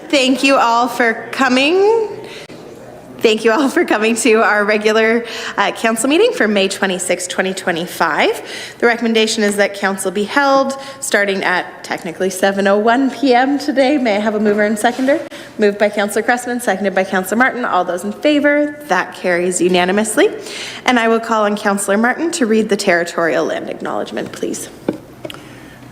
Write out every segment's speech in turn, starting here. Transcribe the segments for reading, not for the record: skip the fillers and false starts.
Thank you all for coming. Thank you all for coming to our regular council meeting for May 26, 2025. The recommendation is that council be held starting at technically 7:01 p.m. today. May I have a mover and seconder? Moved by Councillor Cressman, seconded by Councillor Martin. All those in favor? That carries unanimously. And I will call on Councillor Martin to read the territorial land acknowledgement, please.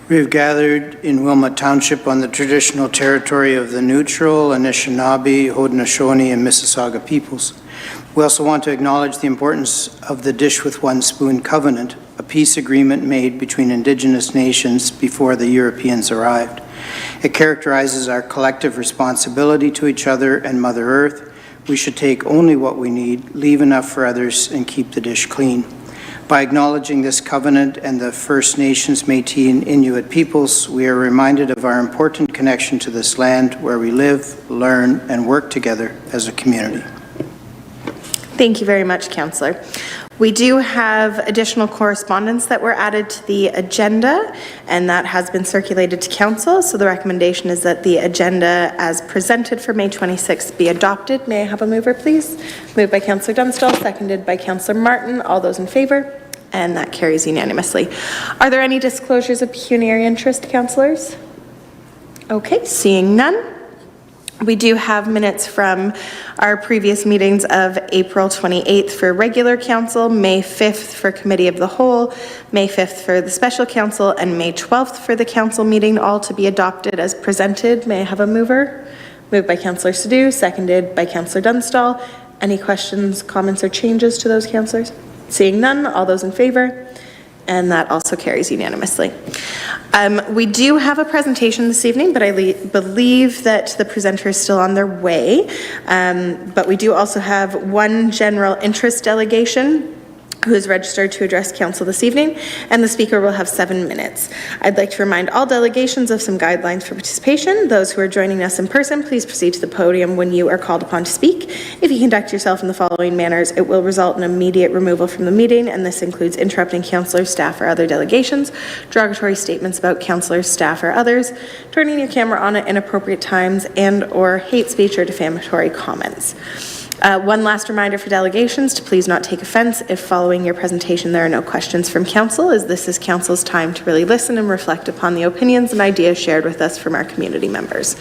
We have gathered in Wilmot Township on the traditional territory of the Neutral, Anishinaabe, Haudenosaunee, and Mississauga peoples. We also want to acknowledge the importance of the Dish with One Spoon Covenant, a peace agreement made between Indigenous nations before the Europeans arrived. It characterizes our collective responsibility to each other and Mother Earth. We should take only what we need, leave enough for others, and keep the dish clean. By acknowledging this covenant and the First Nations, Métis, and Inuit peoples, we are reminded of our important connection to this land where we live, learn, and work together as a community. Thank you very much, Councillor. We do have additional correspondence that were added to the agenda, and that has been circulated to Council. So the recommendation is that the agenda as presented for May 26th be adopted. May I have a mover, please? Moved by Councillor Dunstall, seconded by Councillor Martin. All those in favor? And that carries unanimously. Are there any disclosures of pecuniary interest, councillors? Okay, seeing none. We do have minutes from our previous meetings of April 28th for regular council, May 5th for committee of the whole, May 5th for the special council, and May 12th for the council meeting, all to be adopted as presented. May I have a mover? Moved by Councillor Sadhu, seconded by Councillor Dunstall. Any questions, comments, or changes to those councillors? Seeing none, all those in favor? And that also carries unanimously. We do have a presentation this evening, but I believe that the presenter is still on their way. But we do also have one general interest delegation who is registered to address council this evening, and the speaker will have 7 minutes. I'd like to remind all delegations of some guidelines for participation. Those who are joining us in person, please proceed to the podium when you are called upon to speak. If you conduct yourself in the following manners, it will result in immediate removal from the meeting, and this includes interrupting councillors, staff, or other delegations, derogatory statements about councillors, staff, or others, turning your camera on at inappropriate times, and/or hate speech or defamatory comments. One last reminder for delegations to please not take offense if following your presentation there are no questions from council, as this is council's time to really listen and reflect upon the opinions and ideas shared with us from our community members.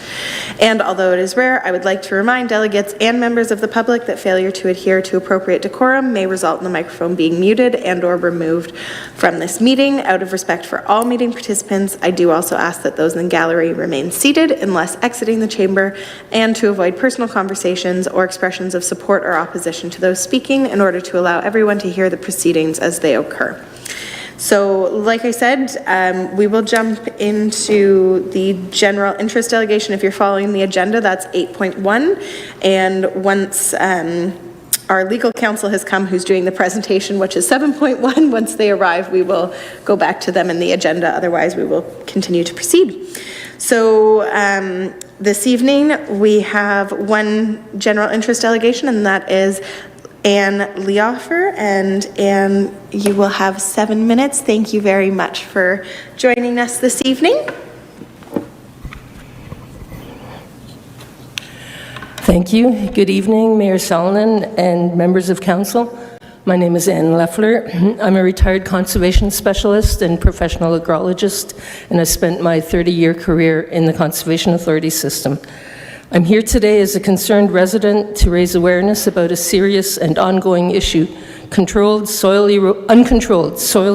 And although it is rare, I would like to remind delegates and members of the public that failure to adhere to appropriate decorum may result in the microphone being muted and/or removed from this meeting. Out of respect for all meeting participants, I do also ask that those in the gallery remain seated unless exiting the chamber, and to avoid personal conversations or expressions of support or opposition to those speaking in order to allow everyone to hear the proceedings as they occur. So, like I said, we will jump into the general interest delegation. If you're following the agenda, that's 8.1. And once our legal counsel has come, who's doing the presentation, which is 7.1, once they arrive, we will go back to them in the agenda. Otherwise, we will continue to proceed. So, this evening, we have one general interest delegation, and that is Anne Leoffer. And Anne, you will have 7 minutes. Thank you very much for joining us this evening. Thank you. Good evening, Mayor Salonen and members of council. My name is Anne Leffler. I'm a retired conservation specialist and professional agrologist, and I spent my 30-year career in the Conservation Authority system. I'm here today as a concerned resident to raise awareness about a serious and ongoing issue, uncontrolled soil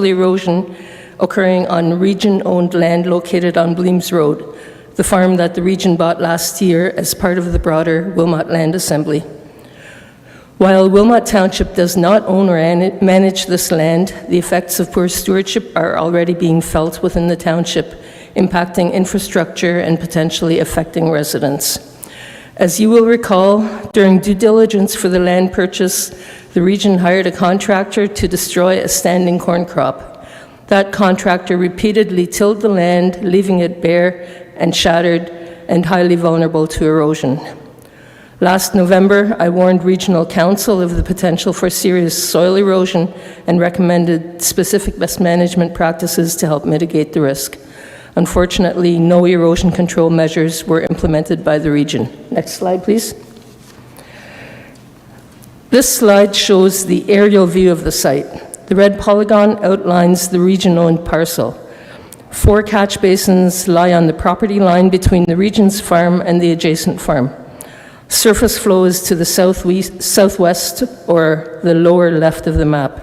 erosion occurring on region-owned land located on Bleams Road, the farm that the region bought last year as part of the broader Wilmot Land Assembly. While Wilmot Township does not own or manage this land, the effects of poor stewardship are already being felt within the township, impacting infrastructure and potentially affecting residents. As you will recall, during due diligence for the land purchase, the region hired a contractor to destroy a standing corn crop. That contractor repeatedly tilled the land, leaving it bare and shattered and highly vulnerable to erosion. Last November, I warned Regional Council of the potential for serious soil erosion and recommended specific best management practices to help mitigate the risk. Unfortunately, no erosion control measures were implemented by the region. Next slide, please. This slide shows the aerial view of the site. The red polygon outlines the region-owned parcel. 4 catch basins lie on the property line between the region's farm and the adjacent farm. Surface flow is to the southwest or the lower left of the map.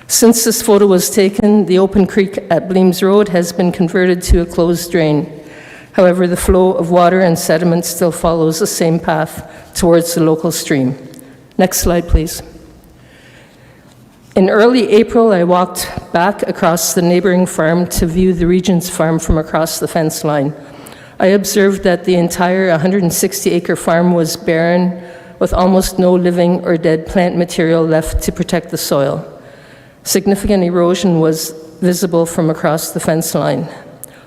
Since this photo was taken, the open creek at Bleams Road has been converted to a closed drain. However, the flow of water and sediment still follows the same path towards the local stream. Next slide, please. In early April, I walked back across the neighboring farm to view the region's farm from across the fence line. I observed that the entire 160-acre farm was barren, with almost no living or dead plant material left to protect the soil. Significant erosion was visible from across the fence line.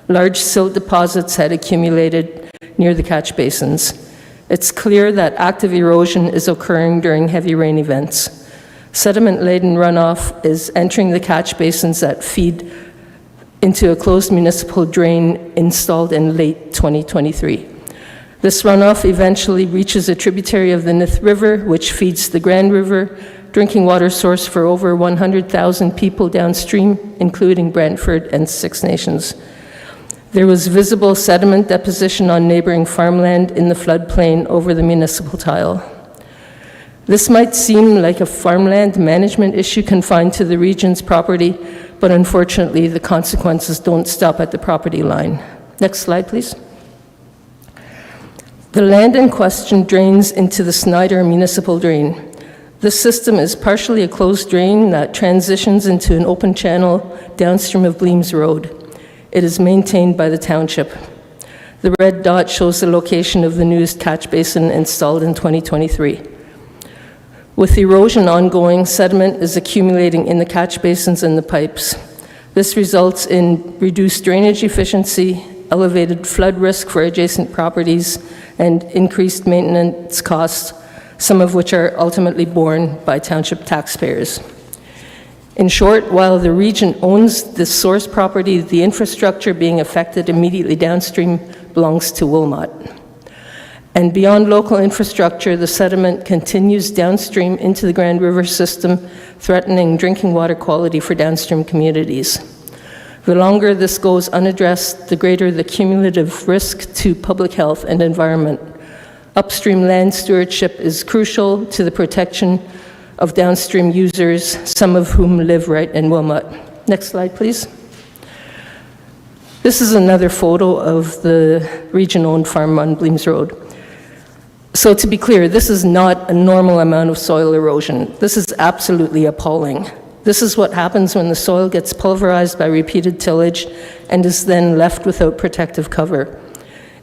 Large silt deposits had accumulated near the catch basins. It's clear that active erosion is occurring during heavy rain events. Sediment-laden runoff is entering the catch basins that feed into a closed municipal drain installed in late 2023. This runoff eventually reaches a tributary of the Nith River, which feeds the Grand River, drinking water source for over 100,000 people downstream, including Brantford and Six Nations. There was visible sediment deposition on neighboring farmland in the floodplain over the municipal tile. This might seem like a farmland management issue confined to the region's property, but unfortunately, the consequences don't stop at the property line. Next slide, please. The land in question drains into the Snyder Municipal Drain. This system is partially a closed drain that transitions into an open channel downstream of Bleams Road. It is maintained by the township. The red dot shows the location of the newest catch basin installed in 2023. With erosion ongoing, sediment is accumulating in the catch basins and the pipes. This results in reduced drainage efficiency, elevated flood risk for adjacent properties, and increased maintenance costs, some of which are ultimately borne by township taxpayers. In short, while the region owns the source property, the infrastructure being affected immediately downstream belongs to Wilmot. And beyond local infrastructure, the sediment continues downstream into the Grand River system, threatening drinking water quality for downstream communities. The longer this goes unaddressed, the greater the cumulative risk to public health and environment. Upstream land stewardship is crucial to the protection of downstream users, some of whom live right in Wilmot. Next slide, please. This is another photo of the region-owned farm on Bleams Road. So to be clear, this is not a normal amount of soil erosion. This is absolutely appalling. This is what happens when the soil gets pulverized by repeated tillage and is then left without protective cover.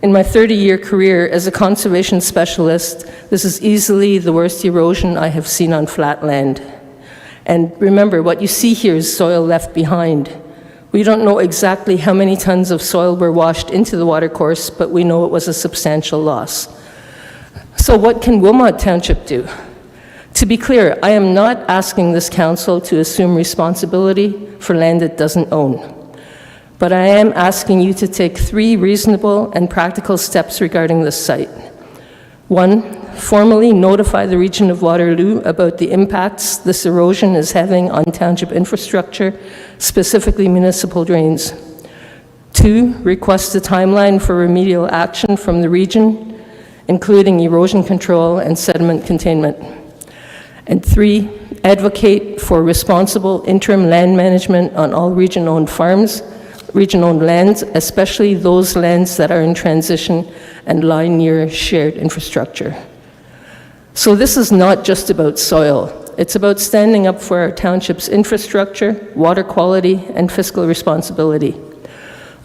In my 30-year career as a conservation specialist, this is easily the worst erosion I have seen on flat land. And remember, what you see here is soil left behind. We don't know exactly how many tons of soil were washed into the watercourse, but we know it was a substantial loss. So what can Wilmot Township do? To be clear, I am not asking this council to assume responsibility for land it doesn't own. But I am asking you to take 3 reasonable and practical steps regarding this site. 1, formally notify the region of Waterloo about the impacts this erosion is having on township infrastructure, specifically municipal drains. 2, request a timeline for remedial action from the region, including erosion control and sediment containment. And 3, advocate for responsible interim land management on all region-owned farms, region-owned lands, especially those lands that are in transition and lie near shared infrastructure. So this is not just about soil. It's about standing up for our township's infrastructure, water quality, and fiscal responsibility.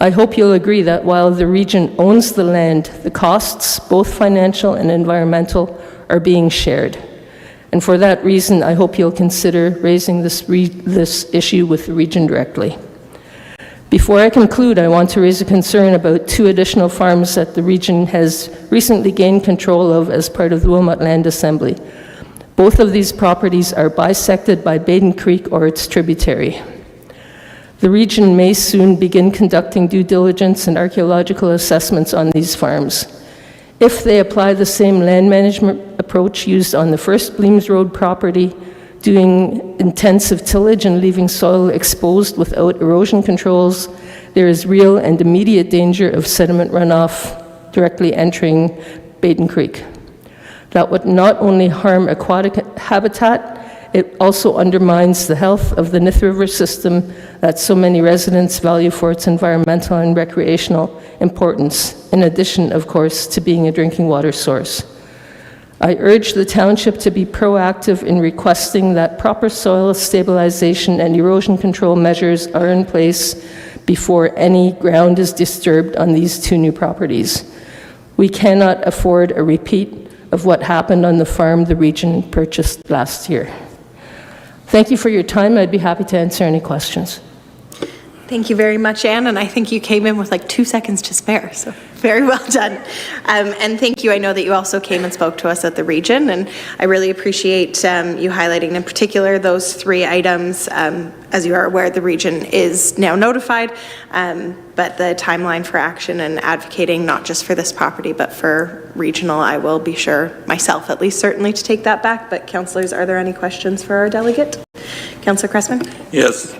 I hope you'll agree that while the region owns the land, the costs, both financial and environmental, are being shared. And for that reason, I hope you'll consider raising this issue with the region directly. Before I conclude, I want to raise a concern about 2 additional farms that the region has recently gained control of as part of the Wilmot Land Assembly. Both of these properties are bisected by Baden Creek or its tributary. The region may soon begin conducting due diligence and archaeological assessments on these farms. If they apply the same land management approach used on the first Bleams Road property, doing intensive tillage and leaving soil exposed without erosion controls, there is real and immediate danger of sediment runoff directly entering Baden Creek. That would not only harm aquatic habitat, it also undermines the health of the Nith River system that so many residents value for its environmental and recreational importance, in addition, of course, to being a drinking water source. I urge the township to be proactive in requesting that proper soil stabilization and erosion control measures are in place before any ground is disturbed on these two new properties. We cannot afford a repeat of what happened on the farm the region purchased last year. Thank you for your time. I'd be happy to answer any questions. Thank you very much, Anne, and I think you came in with like 2 seconds to spare, so very well done. And thank you. I know that you also came and spoke to us at the region, and I really appreciate you highlighting in particular those 3 items. As you are aware, the region is now notified, but the timeline for action and advocating not just for this property, but for regional, I will be sure myself at least certainly to take that back. But councillors, are there any questions for our delegate? Councillor Cressman? Yes.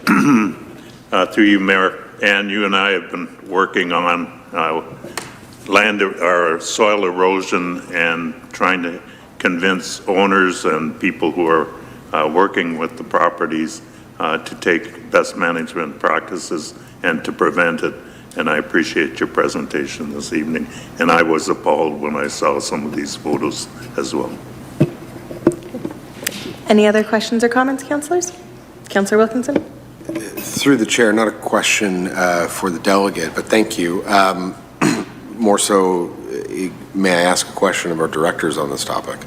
Through you, Mayor, and you and I have been working on land or soil erosion and trying to convince owners and people who are working with the properties to take best management practices and to prevent it. And I appreciate your presentation this evening. And I was appalled when I saw some of these photos as well. Any other questions or comments, councillors? Councillor Wilkinson? Through the chair, not a question for the delegate, but thank you. More so, may I ask a question of our directors on this topic?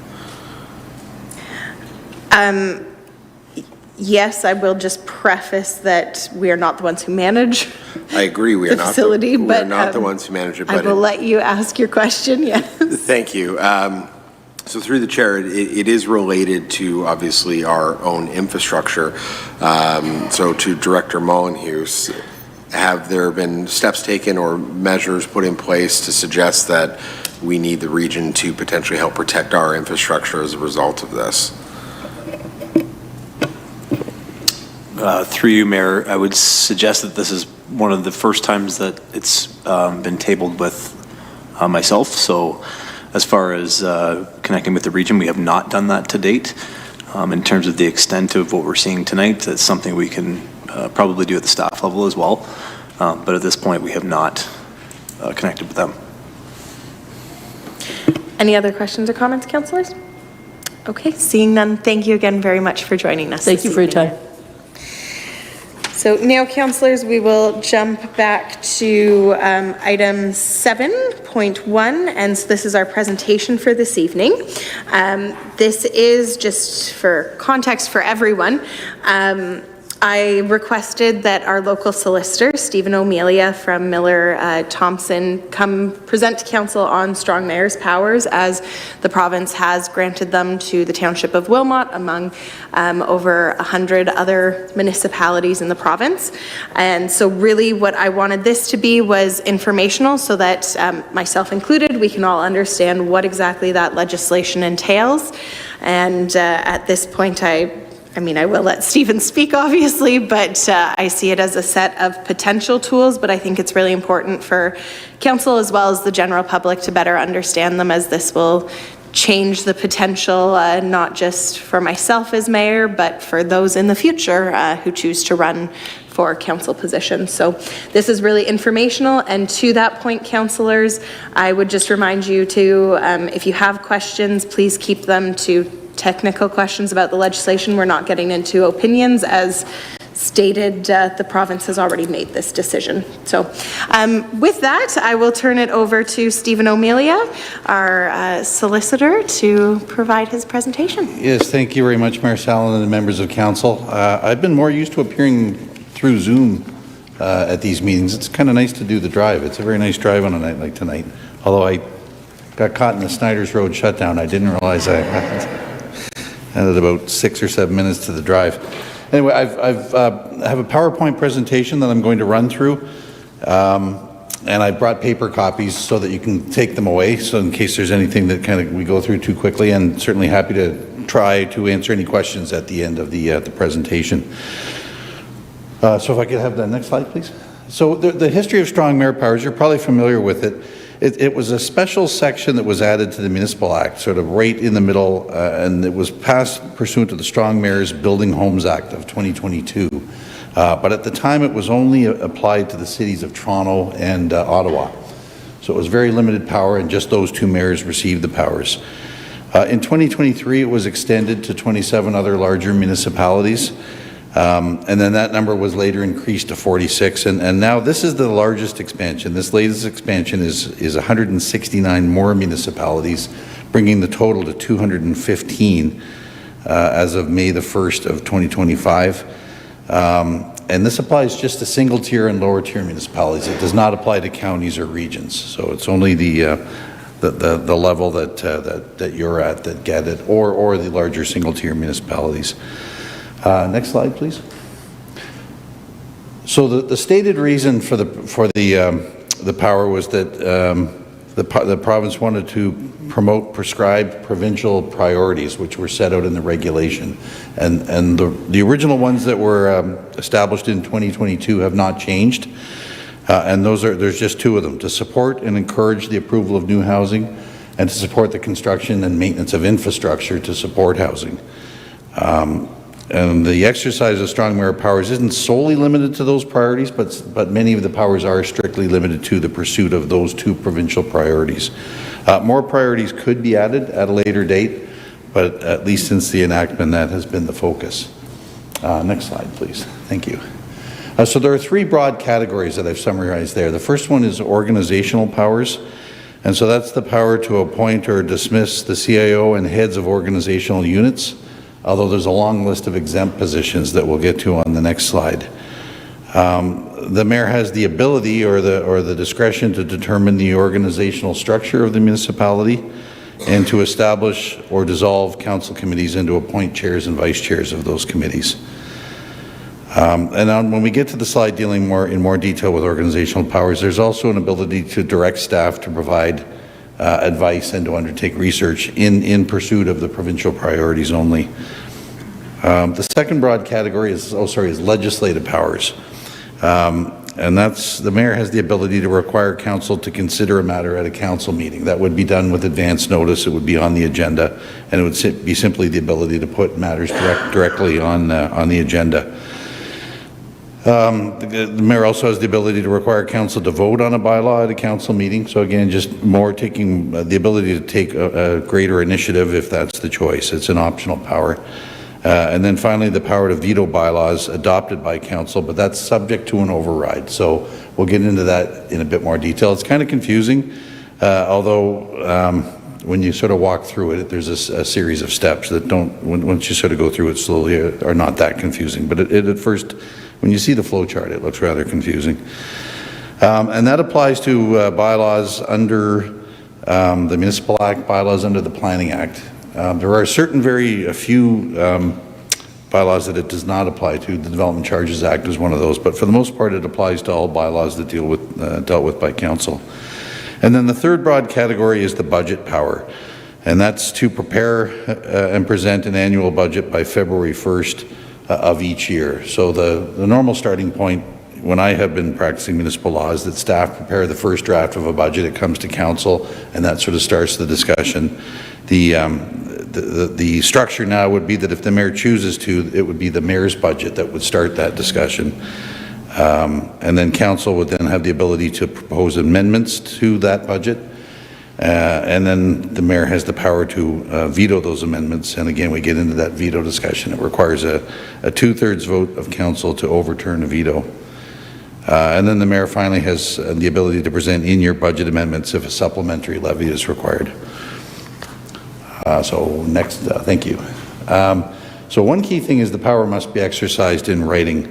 Yes, I will just preface that we are not the ones who manage. I agree, we are not facility, we are not the ones who manage it. I will let you ask your question. Yes. Thank you. So through the chair, it is related to obviously our own infrastructure. So to Director Molyneux, have there been steps taken or measures put in place to suggest that we need the region to potentially help protect our infrastructure as a result of this? Through you, Mayor, I would suggest that this is one of the first times that it's been tabled with myself. So as far as connecting with the region, we have not done that to date. In terms of the extent of what we're seeing tonight, that's something we can probably do at the staff level as well. But at this point, we have not connected with them. Any other questions or comments, councillors? Okay, seeing none, thank you again very much for joining us. Thank you for your time. So now, councillors, we will jump back to item 7.1, and so this is our presentation for this evening. This is just for context for everyone. I requested that our local solicitor, Stephen O'Melia from Miller Thompson, come present to council on strong mayor's powers, as the province has granted them to the Township of Wilmot among over 100 other municipalities in the province. And so really what I wanted this to be was informational, so that myself included, we can all understand what exactly that legislation entails. And at this point, I mean, I will let Stephen speak, obviously, but I see it as a set of potential tools, but I think it's really important for council as well as the general public to better understand them, as this will change the potential, not just for myself as mayor, but for those in the future who choose to run for council positions. So this is really informational, and to that point, councillors, I would just remind you to, if you have questions, please keep them to technical questions about the legislation. We're not getting into opinions. As stated, the province has already made this decision. So with that, I will turn it over to Stephen O'Melia, our solicitor, to provide his presentation. Yes, thank you very much, Mayor Sallin and the members of council. I've been more used to appearing through Zoom at these meetings. It's kind of nice to do the drive. It's a very nice drive on a night like tonight. Although I got caught in the Snyder's Road shutdown, I didn't realize I had about 6 or 7 minutes to the drive. Anyway, I have a PowerPoint presentation that I'm going to run through, and I brought paper copies so that you can take them away, so in case there's anything that kind of we go through too quickly, and certainly happy to try to answer any questions at the end of the presentation. So if I could have the next slide, please. So the history of strong mayor powers, you're probably familiar with it. It was a special section that was added to the Municipal Act, sort of right in the middle, and it was passed pursuant to the Strong Mayors Building Homes Act of 2022. But at the time, it was only applied to the cities of Toronto and Ottawa. So it was very limited power, and just those two mayors received the powers. In 2023, it was extended to 27 other larger municipalities. And then that number was later increased to 46, and now this is the largest expansion. This latest expansion is 169 more municipalities, bringing the total to 215 as of May the 1st of 2025. And this applies just to single tier and lower tier municipalities. It does not apply to counties or regions. So it's only the level that you're at that get it, or the larger single tier municipalities. Next slide, please. So the stated reason for the power was that the province wanted to promote prescribed provincial priorities, which were set out in the regulation, and the original ones that were established in 2022 have not changed, and there's just two of them: to support and encourage the approval of new housing, and to support the construction and maintenance of infrastructure to support housing. And the exercise of strong mayor powers isn't solely limited to those priorities, but many of the powers are strictly limited to the pursuit of those two provincial priorities. More priorities could be added at a later date, but at least since the enactment, that has been the focus. Next slide, please. Thank you. So there are three broad categories that I've summarized there. The first one is organizational powers. And so that's the power to appoint or dismiss the CIO and heads of organizational units, although there's a long list of exempt positions that we'll get to on the next slide. The mayor has the ability or the discretion to determine the organizational structure of the municipality and to establish or dissolve council committees and to appoint chairs and vice chairs of those committees. And when we get to the slide dealing in more detail with organizational powers, there's also an ability to direct staff to provide advice and to undertake research in pursuit of the provincial priorities only. The second broad category is legislative powers. And that's, the mayor has the ability to require council to consider a matter at a council meeting. That would be done with advance notice. It would be on the agenda, and it would be simply the ability to put matters directly on the agenda. The mayor also has the ability to require council to vote on a bylaw at a council meeting. So again, just more taking the ability to take a greater initiative if that's the choice. It's an optional power. And then finally, the power to veto bylaws adopted by council, but that's subject to an override. So we'll get into that in a bit more detail. It's kind of confusing, although when you sort of walk through it, there's a series of steps that once you sort of go through it slowly, are not that confusing. But it at first, when you see the flow chart, it looks rather confusing. And that applies to bylaws under the Municipal Act, bylaws under the Planning Act. There are a few bylaws that it does not apply to. The Development Charges Act is one of those, but for the most part, it applies to all bylaws that dealt with by council. And then the third broad category is the budget power, and that's to prepare and present an annual budget by February 1st of each year. So the normal starting point when I have been practicing municipal law is that staff prepare the first draft of a budget. It comes to council, and that sort of starts the discussion. The structure now would be that if the mayor chooses to, it would be the mayor's budget that would start that discussion. And then council would then have the ability to propose amendments to that budget. And then the mayor has the power to veto those amendments. And again, we get into that veto discussion. It requires a 2/3 vote of council to overturn a veto. And then the mayor finally has the ability to present in-year budget amendments if a supplementary levy is required. So next, thank you. So one key thing is the power must be exercised in writing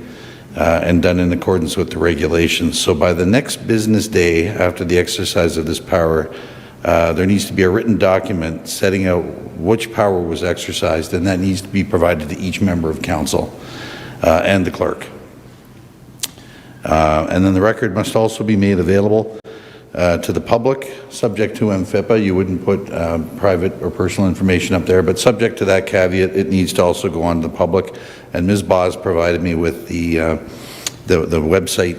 and done in accordance with the regulations. So by the next business day after the exercise of this power, there needs to be a written document setting out which power was exercised, and that needs to be provided to each member of council. and the clerk. And then the record must also be made available to the public, subject to MFIPA. You wouldn't put private or personal information up there, but subject to that caveat, it needs to also go on to the public. And Ms. Boz provided me with the website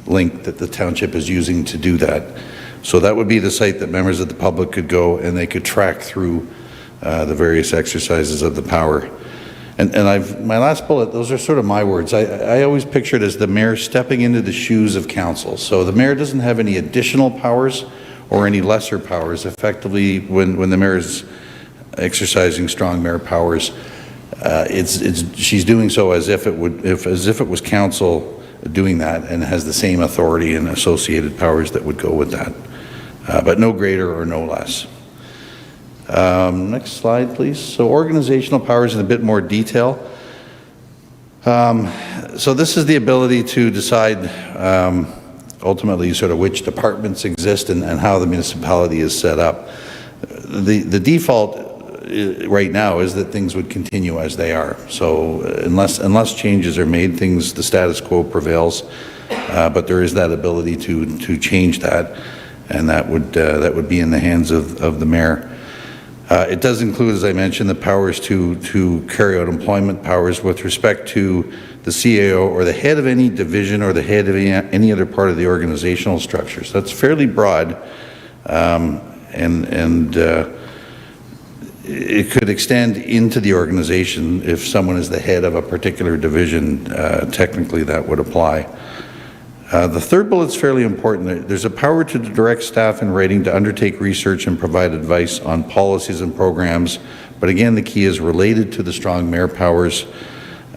link that the township is using to do that. So that would be the site that members of the public could go and they could track through the various exercises of the power. And my last bullet, those are sort of my words. I always picture it as the mayor stepping into the shoes of council. So the mayor doesn't have any additional powers or any lesser powers. Effectively, when the mayor is exercising strong mayor powers, she's doing so as if it was council doing that, and has the same authority and associated powers that would go with that, but no greater or no less. Next slide, please. So organizational powers in a bit more detail. So this is the ability to decide ultimately sort of which departments exist and how the municipality is set up. The default right now is that things would continue as they are. So unless changes are made, the status quo prevails. But there is that ability to change that, and that would be in the hands of the mayor. It does include, as I mentioned, the powers to carry out employment powers with respect to the CAO or the head of any division or the head of any other part of the organizational structure. So that's fairly broad, and it could extend into the organization. If someone is the head of a particular division, technically that would apply. The third bullet is fairly important. There's a power to direct staff in writing to undertake research and provide advice on policies and programs. But again, the key is related to the strong mayor powers,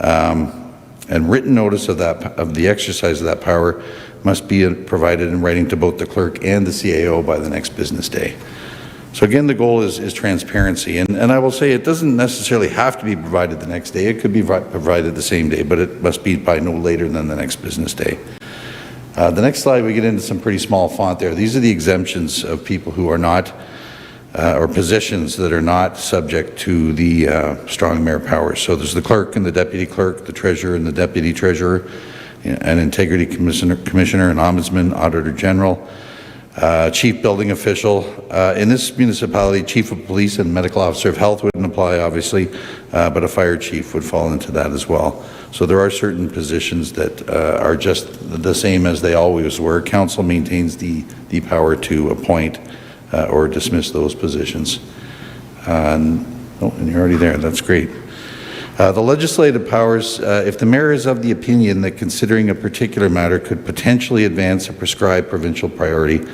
and written notice of the exercise of that power must be provided in writing to both the clerk and the CAO by the next business day. So again, the goal is transparency. And I will say it doesn't necessarily have to be provided the next day. It could be provided the same day, but it must be by no later than the next business day. The next slide, we get into some pretty small font there. These are the exemptions of people who are not, or positions that are not subject to the strong mayor powers. So there's the clerk and the deputy clerk, the treasurer and the deputy treasurer, an integrity commissioner, an ombudsman, auditor general, chief building official. In this municipality, chief of police and medical officer of health wouldn't apply, obviously, but a fire chief would fall into that as well. So there are certain positions that are just the same as they always were. Council maintains the power to appoint or dismiss those positions. And you're already there. That's great. The legislative powers, if the mayor is of the opinion that considering a particular matter could potentially advance a prescribed provincial priority,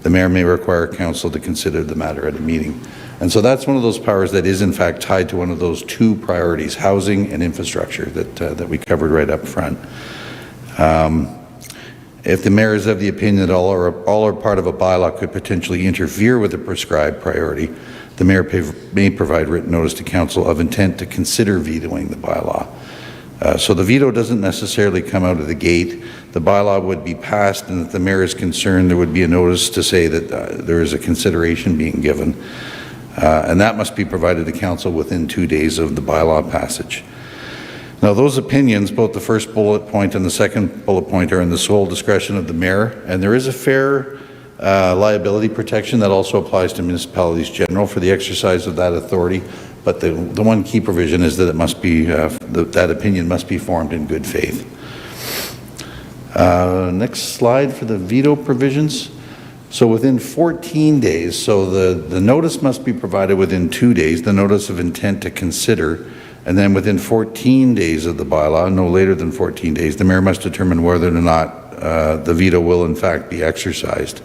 the mayor may require council to consider the matter at a meeting. And so that's one of those powers that is in fact tied to one of those two priorities, housing and infrastructure, that we covered right up front. If the mayor is of the opinion that all or part of a bylaw could potentially interfere with a prescribed priority, the mayor may provide written notice to council of intent to consider vetoing the bylaw. So the veto doesn't necessarily come out of the gate. The bylaw would be passed, and if the mayor is concerned, there would be a notice to say that there is a consideration being given. And that must be provided to council within 2 days of the bylaw passage. Now, those opinions, both the first bullet point and the second bullet point, are in the sole discretion of the mayor, and there is a fair liability protection that also applies to municipalities general for the exercise of that authority. But the one key provision is that it must be that opinion must be formed in good faith. Next slide for the veto provisions. So within 14 days, so the notice must be provided within 2 days, the notice of intent to consider, and then within 14 days of the bylaw, no later than 14 days, the mayor must determine whether or not the veto will in fact be exercised.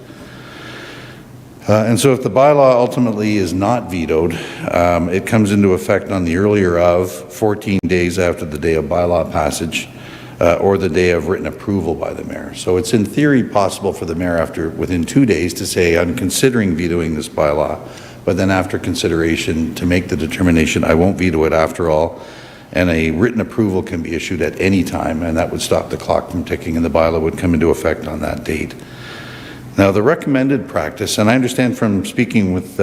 And so if the bylaw ultimately is not vetoed, it comes into effect on the earlier of 14 days after the day of bylaw passage, or the day of written approval by the mayor. So it's in theory possible for the mayor within 2 days to say, I'm considering vetoing this bylaw, but then after consideration to make the determination, I won't veto it after all, and a written approval can be issued at any time, and that would stop the clock from ticking, and the bylaw would come into effect on that date. Now, the recommended practice, and I understand from speaking with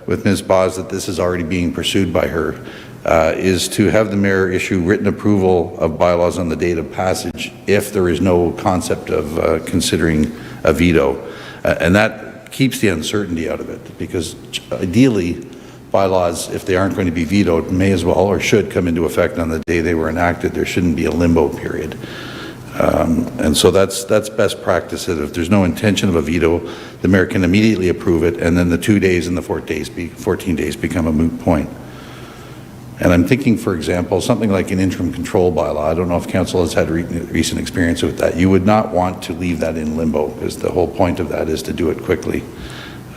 Ms. Boz that this is already being pursued by her, is to have the mayor issue written approval of bylaws on the date of passage if there is no concept of considering a veto. And that keeps the uncertainty out of it, because ideally, bylaws, if they aren't going to be vetoed, may as well or should come into effect on the day they were enacted. There shouldn't be a limbo period. And so that's best practice. That if there's no intention of a veto, the mayor can immediately approve it, and then the 2 days and the 14 days become a moot point. And I'm thinking, for example, something like an interim control bylaw. I don't know if council has had recent experience with that. You would not want to leave that in limbo, because the whole point of that is to do it quickly.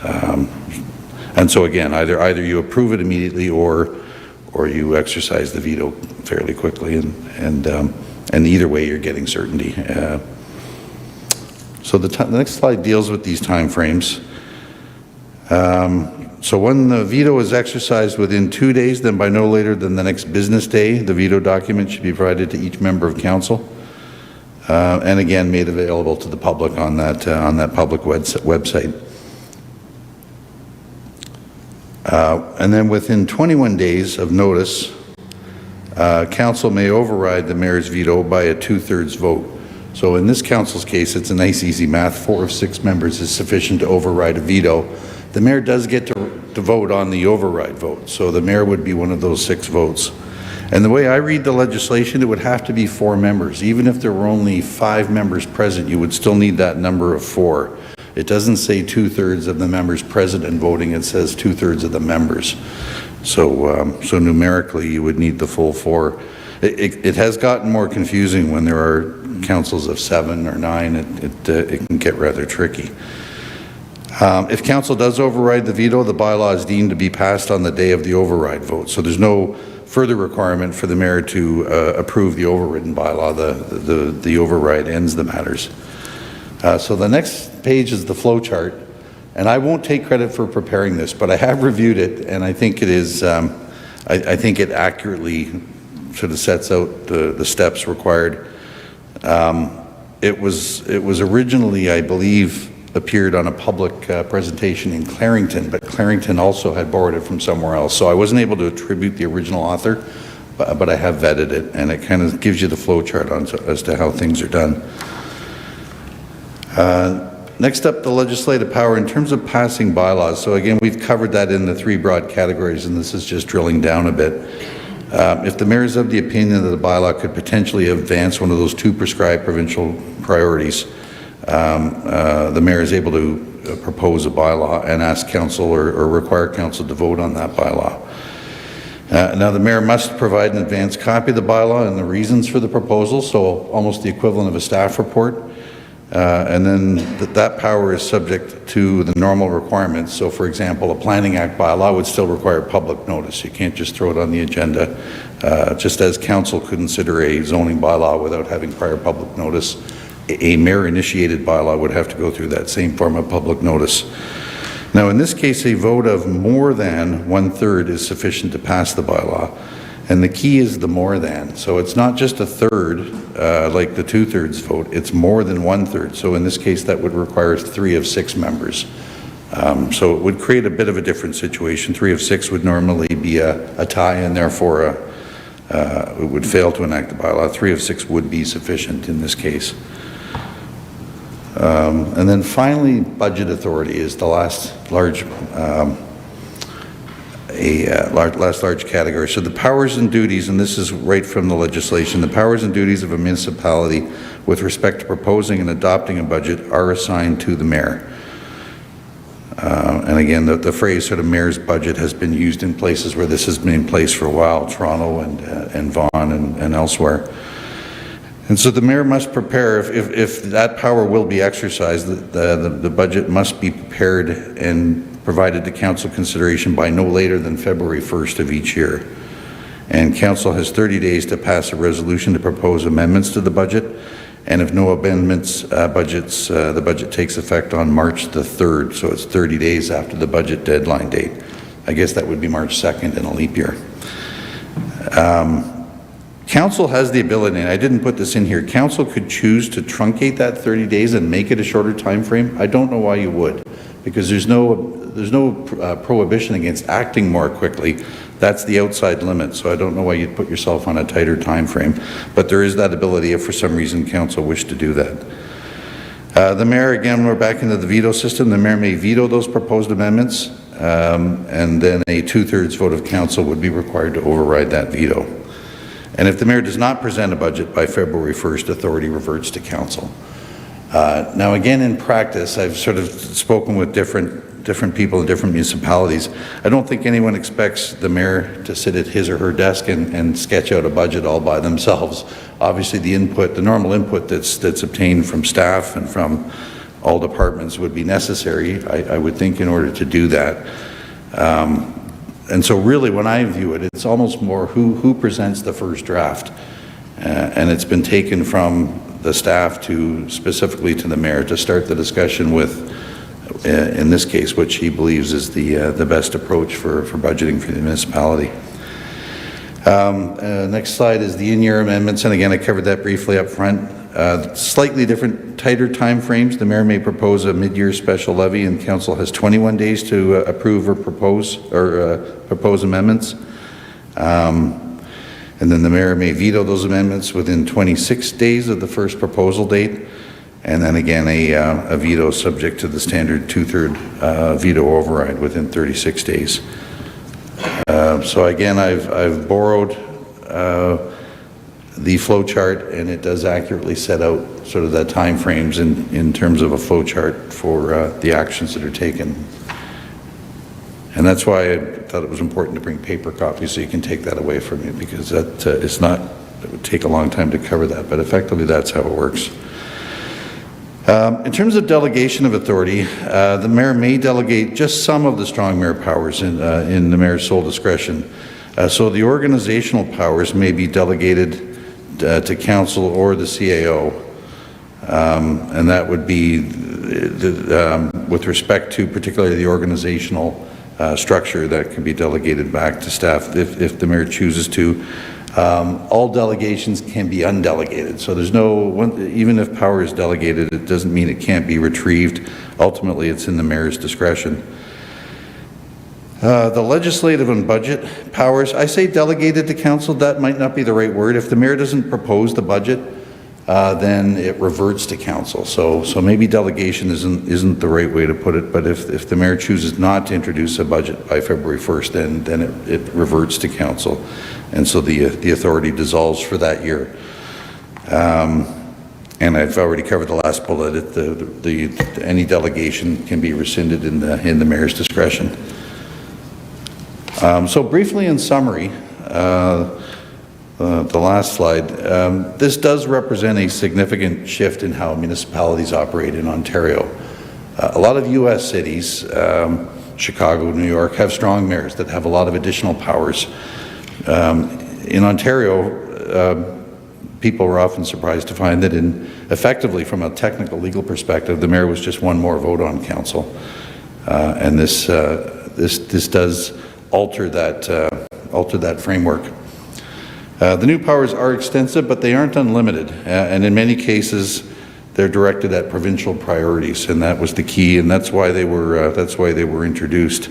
And so again, either you approve it immediately or you exercise the veto fairly quickly, and either way you're getting certainty. So the next slide deals with these time frames. So when the veto is exercised within 2 days, then by no later than the next business day, the veto document should be provided to each member of council, and again made available to the public on that public website. And then within 21 days of notice, council may override the mayor's veto by a 2/3 vote. So in this council's case, it's a nice easy math. 4 of 6 members is sufficient to override a veto. The mayor does get to vote on the override vote, so the mayor would be one of those 6 votes. And the way I read the legislation, it would have to be 4 members. Even if there were only 5 members present, you would still need that number of 4. It doesn't say 2/3 of the members present and voting, it says 2/3 of the members. So, so numerically, you would need the full 4. It has gotten more confusing when there are councils of 7 or 9. It can get rather tricky. If council does override the veto, the bylaw is deemed to be passed on the day of the override vote. So there's no further requirement for the mayor to approve the overridden bylaw. The override ends the matters. So the next page is the flow chart, and I won't take credit for preparing this, but I have reviewed it, and I think it is, I think it accurately sort of sets out the steps required. It was originally, I believe, appeared on a public presentation in Clarington, but Clarington also had borrowed it from somewhere else. So I wasn't able to attribute the original author, but I have vetted it, and it kind of gives you the flow chart as to how things are done. Next up, the legislative power in terms of passing bylaws. So again, we've covered that in the 3 broad categories, and this is just drilling down a bit. If the mayor is of the opinion that the bylaw could potentially advance one of those 2 prescribed provincial priorities, the mayor is able to propose a bylaw and ask council or require council to vote on that bylaw. Now, the mayor must provide an advance copy of the bylaw and the reasons for the proposal, so almost the equivalent of a staff report. And then that power is subject to the normal requirements. So, for example, a Planning Act bylaw would still require public notice. You can't just throw it on the agenda. Just as council could consider a zoning bylaw without having prior public notice, a mayor-initiated bylaw would have to go through that same form of public notice. Now, in this case, a vote of more than 1/3 is sufficient to pass the bylaw. And the key is the more than. So it's not just a third, like the 2/3 vote, it's more than 1/3. So in this case, that would require 3 of 6 members. So it would create a bit of a different situation. 3 of 6 would normally be a tie, and therefore it would fail to enact the bylaw. 3 of 6 would be sufficient in this case. And then finally, budget authority is the last large last large category. So the powers and duties, and this is right from the legislation, the powers and duties of a municipality with respect to proposing and adopting a budget are assigned to the mayor. And again, the phrase sort of mayor's budget has been used in places where this has been in place for a while, Toronto and Vaughan and elsewhere. And so the mayor must prepare, if that power will be exercised, the budget must be prepared and provided to council consideration by no later than February 1st of each year. And council has 30 days to pass a resolution to propose amendments to the budget. And if no amendments, the budget takes effect on March the 3rd. So it's 30 days after the budget deadline date. I guess that would be March 2nd in a leap year. Council has the ability, and I didn't put this in here, council could choose to truncate that 30 days and make it a shorter time frame. I don't know why you would, because there's no prohibition against acting more quickly. That's the outside limit, so I don't know why you'd put yourself on a tighter time frame. But there is that ability if for some reason council wished to do that. The mayor, again, we're back into the veto system. The mayor may veto those proposed amendments, and then a 2/3 vote of council would be required to override that veto. And if the mayor does not present a budget by February 1st, authority reverts to council. Now, again, in practice, I've sort of spoken with different people in different municipalities. I don't think anyone expects the mayor to sit at his or her desk and sketch out a budget all by themselves. Obviously, the normal input that's obtained from staff and from all departments would be necessary, I would think, in order to do that. And so really, when I view it, it's almost more who presents the first draft. And it's been taken from the staff specifically to the mayor to start the discussion with, in this case, which he believes is the best approach for budgeting for the municipality. Next slide is the in-year amendments, and again, I covered that briefly up front. Slightly different, tighter time frames. The mayor may propose a mid-year special levy, and council has 21 days to approve or propose amendments. And then the mayor may veto those amendments within 26 days of the first proposal date. And then again, a veto subject to the standard 2/3 veto override within 36 days. So again, I've borrowed the flow chart, and it does accurately set out sort of the time frames in terms of a flow chart for the actions that are taken. And that's why I thought it was important to bring paper copies so you can take that away from you, because that it's not, it would take a long time to cover that, but effectively that's how it works. In terms of delegation of authority, the mayor may delegate just some of the strong mayor powers in the mayor's sole discretion. So the organizational powers may be delegated to council or the CAO, and that would be with respect to particularly the organizational structure that can be delegated back to staff if the mayor chooses to. All delegations can be undelegated, so there's even if power is delegated, it doesn't mean it can't be retrieved. Ultimately, it's in the mayor's discretion. The legislative and budget powers, I say delegated to council, that might not be the right word. If the mayor doesn't propose the budget, then it reverts to council. So maybe delegation isn't the right way to put it, but if the mayor chooses not to introduce a budget by February 1st, then it reverts to council. And so the authority dissolves for that year. And I've already covered the last bullet. Any delegation can be rescinded in the mayor's discretion. So briefly in summary, the last slide, this does represent a significant shift in how municipalities operate in Ontario. A lot of U.S. cities, Chicago, New York, have strong mayors that have a lot of additional powers. In Ontario, people were often surprised to find that effectively from a technical legal perspective, the mayor was just one more vote on council. And this does alter that framework. The new powers are extensive, but they aren't unlimited. And in many cases, they're directed at provincial priorities, and that was the key, and that's why they were introduced.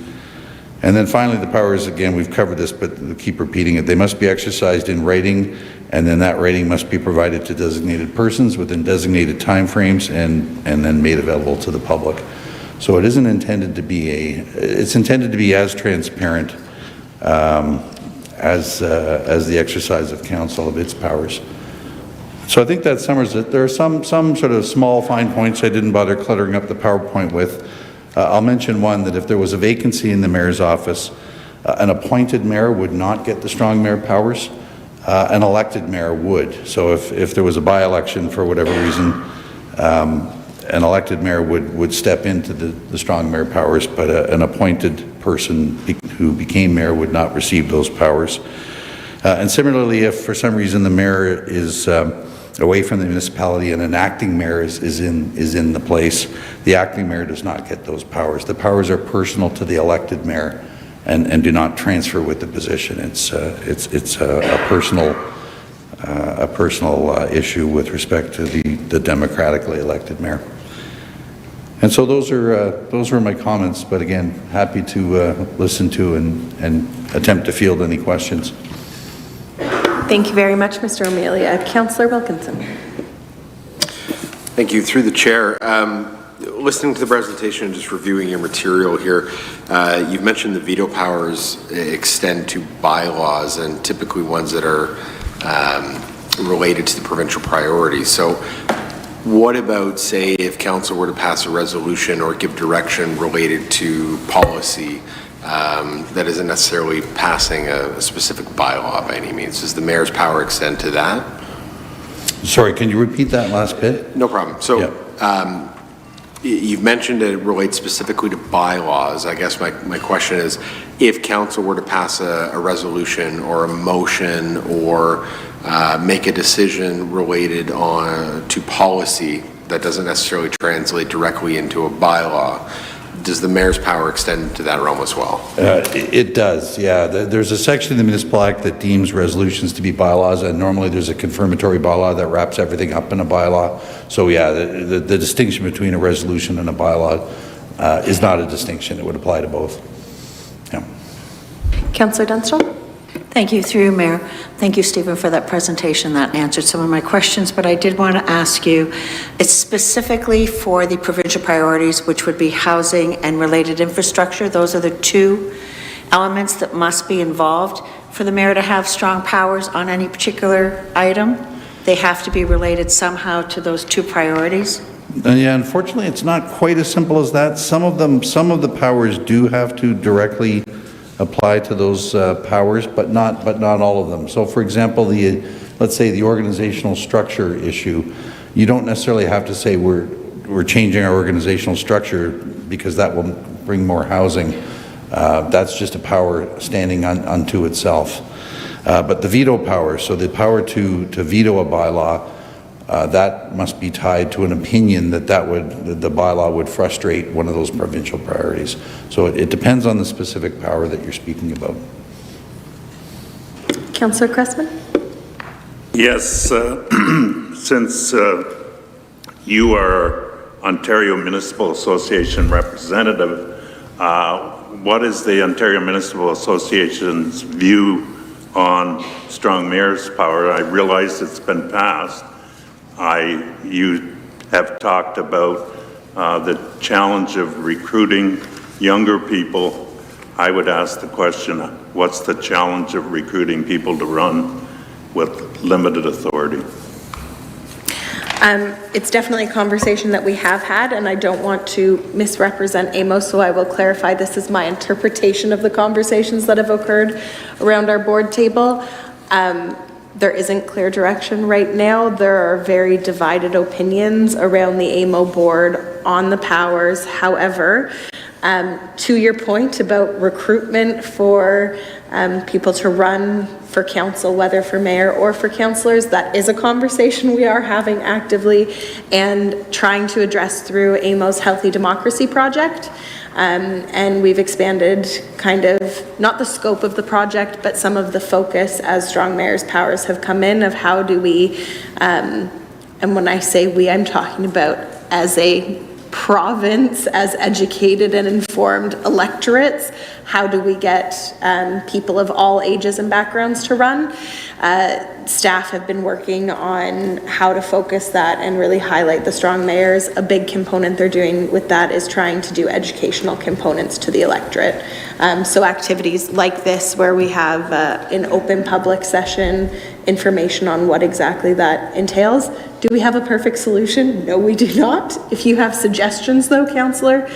And then finally, the powers, again, we've covered this, but we'll keep repeating it. They must be exercised in writing, and then that writing must be provided to designated persons within designated timeframes and then made available to the public. So it isn't intended to be it's intended to be as transparent as the exercise of council of its powers. So I think that summarizes it. There are some sort of small fine points I didn't bother cluttering up the PowerPoint with. I'll mention one, that if there was a vacancy in the mayor's office, an appointed mayor would not get the strong mayor powers. An elected mayor would. So if there was a by-election for whatever reason, an elected mayor would step into the strong mayor powers, but an appointed person who became mayor would not receive those powers. And similarly, if for some reason the mayor is away from the municipality and an acting mayor is in the place, the acting mayor does not get those powers. The powers are personal to the elected mayor and do not transfer with the position. It's a personal issue with respect to the democratically elected mayor. And so those are my comments, but again, happy to listen to and attempt to field any questions. Thank you very much, Mr. O'Melia. Councillor Wilkinson. Thank you. Through the chair, listening to the presentation and just reviewing your material here, you've mentioned the veto powers extend to bylaws and typically ones that are related to the provincial priorities. So what about, say, if council were to pass a resolution or give direction related to policy that isn't necessarily passing a specific bylaw by any means? Does the mayor's power extend to that? Sorry, can you repeat that last bit? No problem. So Yeah. you've mentioned that it relates specifically to bylaws. I guess my question is, if council were to pass a resolution or a motion or make a decision related to policy that doesn't necessarily translate directly into a bylaw, does the mayor's power extend to that realm as well? It does, yeah. There's a section of the Municipal Act that deems resolutions to be bylaws, and normally there's a confirmatory bylaw that wraps everything up in a bylaw. So yeah, the distinction between a resolution and a bylaw is not a distinction. It would apply to both. Yeah. Councillor Dunstall. Thank you, through you, Mayor. Thank you, Stephen, for that presentation. That answered some of my questions, but I did want to ask you, it's specifically for the provincial priorities, which would be housing and related infrastructure. Those are the two elements that must be involved for the mayor to have strong powers on any particular item. They have to be related somehow to those two priorities. Yeah, unfortunately, it's not quite as simple as that. Some of the powers do have to directly apply to those powers, but not all of them. So, for example, let's say the organizational structure issue, you don't necessarily have to say we're changing our organizational structure because that will bring more housing. That's just a power standing unto itself. But the veto power, so the power to veto a bylaw, that must be tied to an opinion that the bylaw would frustrate one of those provincial priorities. So it depends on the specific power that you're speaking about. Councillor Cressman. Yes, since you are Ontario Municipal Association representative, what is the Ontario Municipal Association's view on strong mayor's power? I realize it's been passed. You have talked about the challenge of recruiting younger people. I would ask the question, what's the challenge of recruiting people to run with limited authority? It's definitely a conversation that we have had, and I don't want to misrepresent Amos, so I will clarify this is my interpretation of the conversations that have occurred around our board table. There isn't clear direction right now. There are very divided opinions around the AMO board on the powers. However, to your point about recruitment for people to run for council, whether for mayor or for councillors, that is a conversation we are having actively and trying to address through AMO's Healthy Democracy Project. And we've expanded kind of, not the scope of the project, but some of the focus as strong mayor's powers have come in of how do we, and when I say we, I'm talking about as a province, as educated and informed electorates, how do we get people of all ages and backgrounds to run? Staff have been working on how to focus that and really highlight the strong mayors. A big component they're doing with that is trying to do educational components to the electorate. So activities like this where we have an open public session, information on what exactly that entails. Do we have a perfect solution? No, we do not. If you have suggestions though, councillor,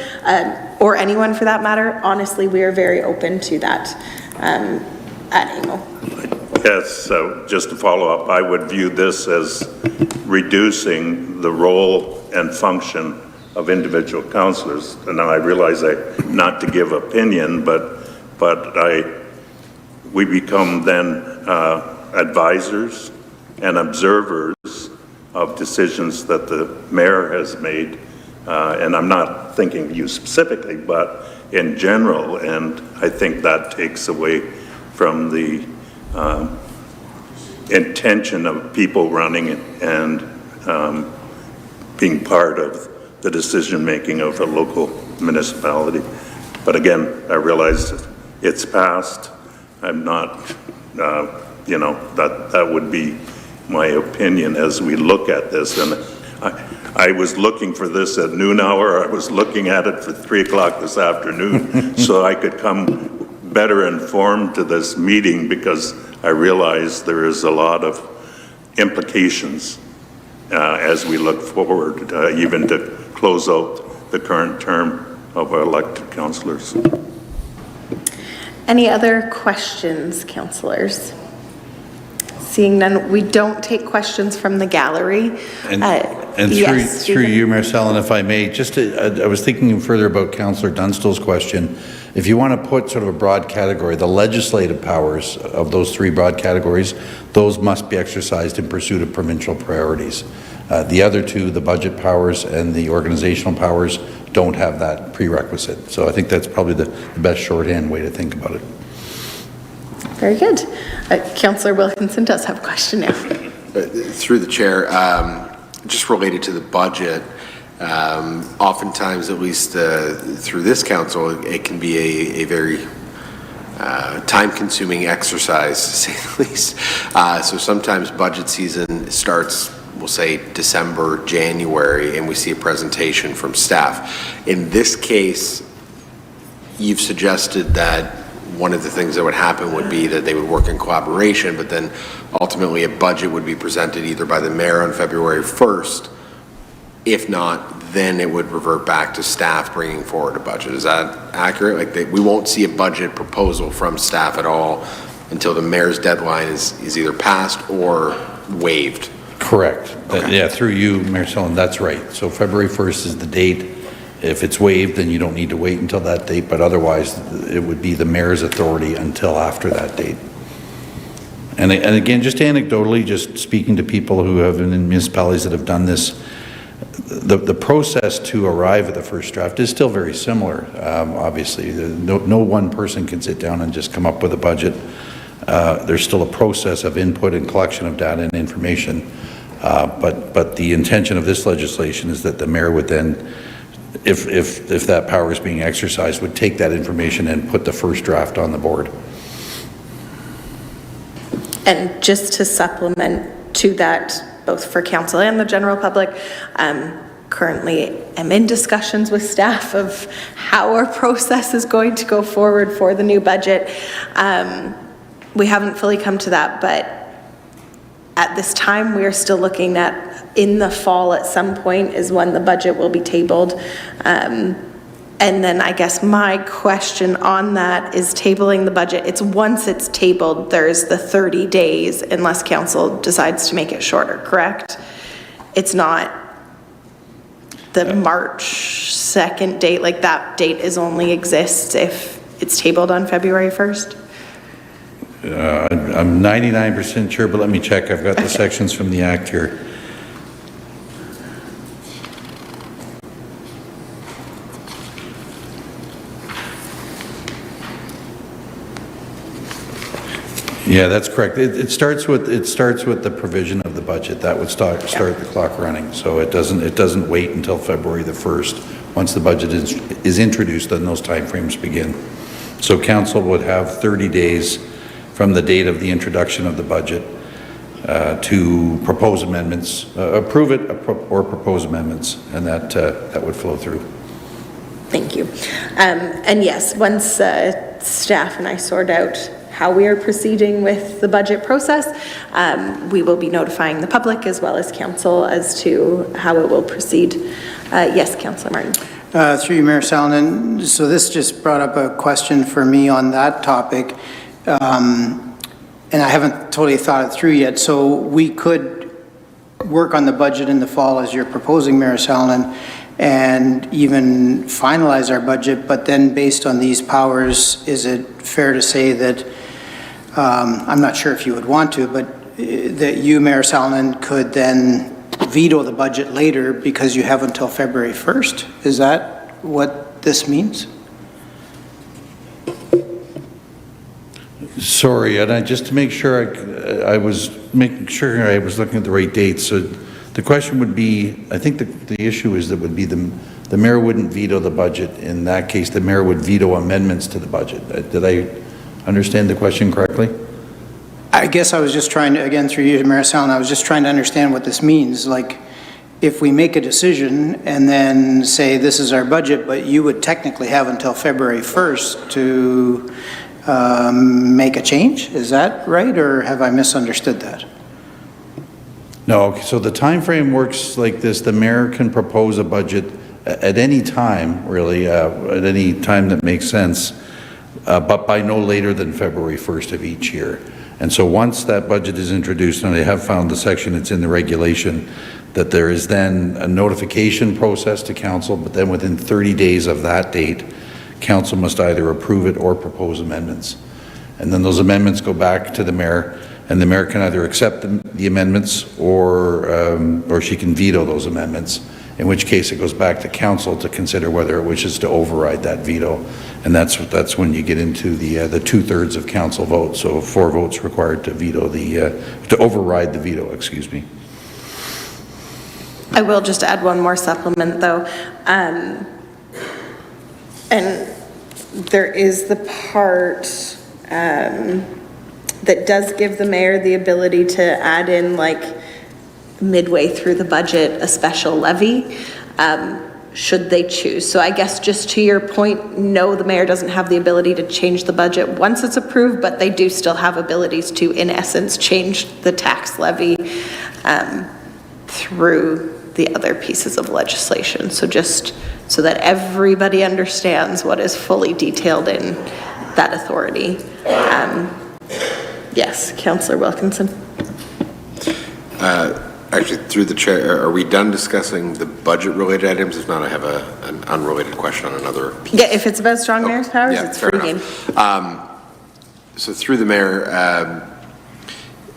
or anyone for that matter, honestly, we are very open to that at AMO. Yes, so just to follow up, I would view this as reducing the role and function of individual councillors. And now I realize not to give opinion, but we become then advisors and observers of decisions that the mayor has made. And I'm not thinking of you specifically, but in general, and I think that takes away from the intention of people running and being part of the decision-making of a local municipality. But again, I realize it's passed. I'm not, that would be my opinion as we look at this. And I was looking for this at noon hour. I was looking at it for 3 o'clock this afternoon so I could come better informed to this meeting, because I realize there is a lot of implications as we look forward, even to close out the current term of our elected councillors. Any other questions, councillors? Seeing none, we don't take questions from the gallery. And Yes, through Stephen. you, Marcel, and if I may, I was thinking further about Councillor Dunstall's question. If you want to put sort of a broad category, the legislative powers of those 3 broad categories, those must be exercised in pursuit of provincial priorities. The other 2, the budget powers and the organizational powers, don't have that prerequisite. So I think that's probably the best shorthand way to think about it. Very good. Councillor Wilkinson does have a question now. Through the chair, just related to the budget, oftentimes, at least through this council, it can be a very time-consuming exercise, to say the least. So sometimes budget season starts, we'll say December, January, and we see a presentation from staff. In this case, you've suggested that one of the things that would happen would be that they would work in collaboration, but then ultimately a budget would be presented either by the mayor on February 1st. If not, then it would revert back to staff bringing forward a budget. Is that accurate? Like we won't see a budget proposal from staff at all until the mayor's deadline is either passed or waived. Correct. Okay. Yeah, through you, Mayor Sullivan, that's right. So February 1st is the date. If it's waived, then you don't need to wait until that date, but otherwise it would be the mayor's authority until after that date. And again, just anecdotally, just speaking to people who have been in municipalities that have done this, the process to arrive at the first draft is still very similar. Obviously, no one person can sit down and just come up with a budget. There's still a process of input and collection of data and information. But the intention of this legislation is that the mayor would then, if that power is being exercised, would take that information and put the first draft on the board. And just to supplement to that, both for council and the general public, currently am in discussions with staff of how our process is going to go forward for the new budget. We haven't fully come to that, but at this time, we are still looking at in the fall at some point is when the budget will be tabled. And then I guess my question on that is tabling the budget. It's once it's tabled, there's the 30 days unless council decides to make it shorter, correct? It's not the March 2nd date, like that date is only exists if it's tabled on February 1st? I'm 99% sure, but let me check. I've got the sections from the Act here. Yeah, that's correct. It starts with the provision of the budget. That would start the clock running. So it doesn't wait until February the 1st. Once the budget is introduced, then those timeframes begin. So council would have 30 days from the date of the introduction of the budget to propose amendments, approve it or propose amendments, and that would flow through. Thank you. And yes, once staff and I sort out how we are proceeding with the budget process, we will be notifying the public as well as council as to how it will proceed. Yes, Councillor Martin. Through you, Mayor Salonen. So this just brought up a question for me on that topic. And I haven't totally thought it through yet. So we could work on the budget in the fall as you're proposing, Mayor Salonen, and even finalize our budget, but then based on these powers, is it fair to say that, I'm not sure if you would want to, but that you, Mayor Salonen, could then veto the budget later because you have until February 1st? Is that what this means? Sorry, and just to make sure I was making sure I was looking at the right dates. So The question would be, I think the issue is that would be the mayor wouldn't veto the budget. In that case, the mayor would veto amendments to the budget. Did I understand the question correctly? I guess I was just trying to, again, through you, Mayor Sallin, I was just trying to understand what this means. Like, if we make a decision and then say this is our budget, but you would technically have until February 1st to make a change, is that right, or have I misunderstood that? No, okay, so the time frame works like this. The mayor can propose a budget at any time, really, at any time that makes sense, but by no later than February 1st of each year. And so once that budget is introduced, and I have found the section that's in the regulation, that there is then a notification process to council, but then within 30 days of that date, council must either approve it or propose amendments. And then those amendments go back to the mayor, and the mayor can either accept the amendments or she can veto those amendments, in which case it goes back to council to consider whether it wishes to override that veto. And that's when you get into the 2/3 of council votes. So 4 votes required to veto to override the veto, excuse me. I will just add one more supplement, though. And there is the part that does give the mayor the ability to add in, like, midway through the budget, a special levy, should they choose. So I guess just to your point, no, the mayor doesn't have the ability to change the budget once it's approved, but they do still have abilities to, in essence, change the tax levy through the other pieces of legislation. So just so that everybody understands what is fully detailed in that authority. Yes, Councillor Wilkinson. Actually, through the chair, are we done discussing the budget-related items? If not, I have an unrelated question on another piece. Yeah, if it's about strong mayor's powers, yeah, it's free game. So through the mayor,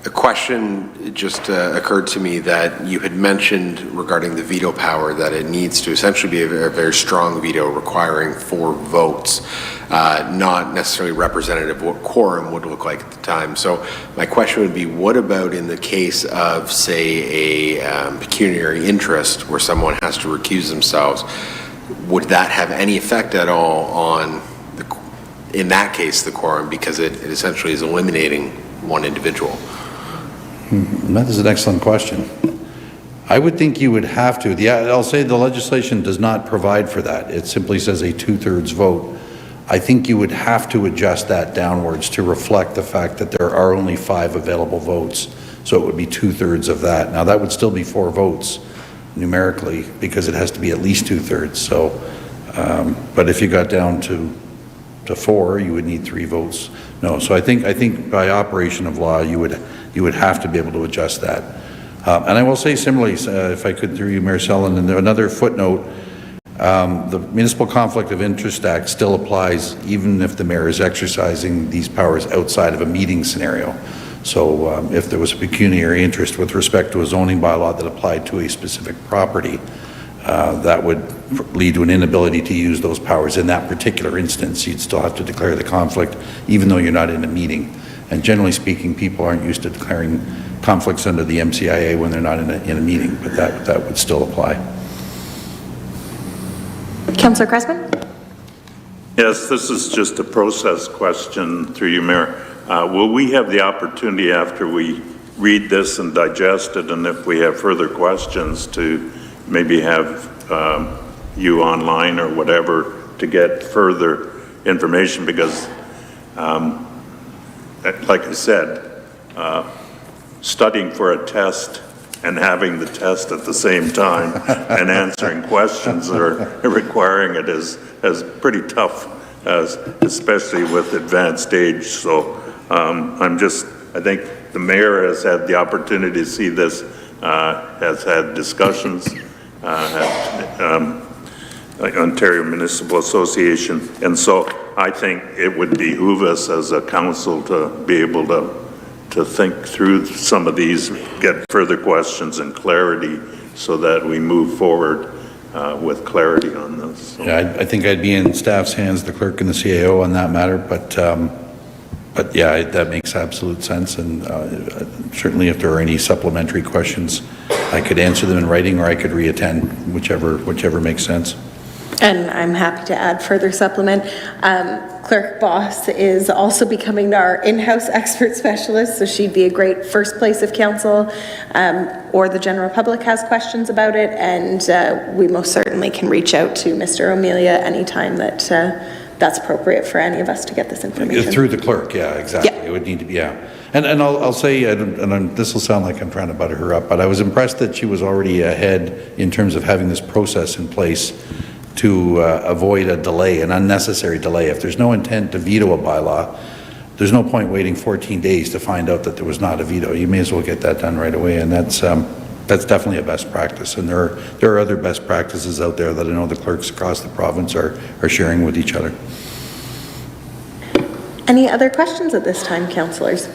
a question just occurred to me that you had mentioned regarding the veto power, that it needs to essentially be a very strong veto requiring 4 votes, not necessarily representative of what quorum would look like at the time. So my question would be, what about in the case of, say, a pecuniary interest where someone has to recuse themselves? Would that have any effect at all on, in that case, the quorum, because it essentially is eliminating one individual? That is an excellent question. I would think you would have to. I'll say the legislation does not provide for that. It simply says a 2/3 vote. I think you would have to adjust that downwards to reflect the fact that there are only 5 available votes. So it would be 2/3 of that. Now that would still be 4 votes numerically because it has to be at least 2/3. So, but if you got down to 4, you would need 3 votes. No, so I think by operation of law, you would have to be able to adjust that. And I will say similarly, if I could through you, Mayor Sallin, and another footnote, the Municipal Conflict of Interest Act still applies even if the mayor is exercising these powers outside of a meeting scenario. So if there was a pecuniary interest with respect to a zoning bylaw that applied to a specific property, that would lead to an inability to use those powers in that particular instance. You'd still have to declare the conflict even though you're not in a meeting. And generally speaking, people aren't used to declaring conflicts under the MCIA when they're not in a meeting, but that would still apply. Councillor Cressman? Yes, this is just a process question through you, Mayor. Will we have the opportunity after we read this and digest it, and if we have further questions, to maybe have you online or whatever to get further information? Because like I said, studying for a test and having the test at the same time and answering questions that are requiring it is pretty tough, especially with advanced age. So I think the mayor has had the opportunity to see this, has had discussions at Ontario Municipal Association, and so I think it would behoove us as a council to be able to think through some of these, get further questions and clarity so that we move forward with clarity on this. So. Yeah, I think I'd be in staff's hands, the clerk and the CAO on that matter, but yeah, that makes absolute sense. And certainly if there are any supplementary questions, I could answer them in writing or I could reattend, whichever makes sense. And I'm happy to add further supplement. Clerk Boss is also becoming our in-house expert specialist, so she'd be a great first place if council or the general public has questions about it, and we most certainly can reach out to Mr. O'Melia anytime that that's appropriate for any of us to get this information. Through the clerk, yeah, exactly. Yeah. It would need to be, yeah. And I'll say, this will sound like I'm trying to butter her up, but I was impressed that she was already ahead in terms of having this process in place to avoid a delay, an unnecessary delay. If there's no intent to veto a bylaw, there's no point waiting 14 days to find out that there was not a veto. You may as well get that done right away, and that's definitely a best practice. And there are other best practices out there that I know the clerks across the province are sharing with each other. Any other questions at this time, councillors?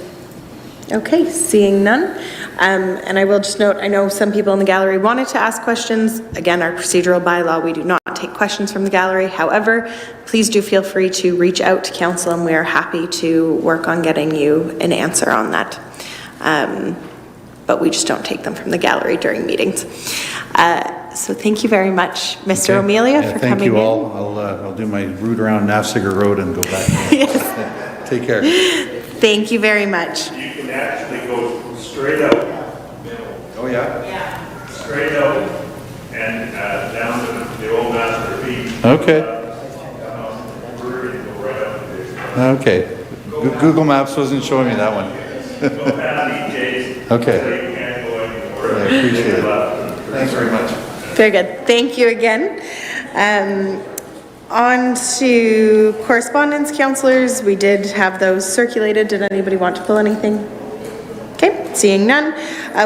Okay, seeing none. And I will just note, I know some people in the gallery wanted to ask questions. Again, our procedural bylaw, we do not take questions from the gallery. However, please do feel free to reach out to council and we are happy to work on getting you an answer on that. But we just don't take them from the gallery during meetings. So thank you very much, Mr. O'Melia, for coming in. Thank you all. I'll do my route around Nafziger Road and go back. Yes. Take care. Thank you very much. You can actually go straight up. Oh, yeah? Straight up and down to the old Master Beach. Okay. We're going to go right up there. Okay. Google Maps wasn't showing me that one. Go past EJ's. Okay. So you can't go anymore. I appreciate it. Thanks very much. Very good. Thank you again. On to correspondence, councillors. We did have those circulated. Did anybody want to pull anything? Okay, seeing none.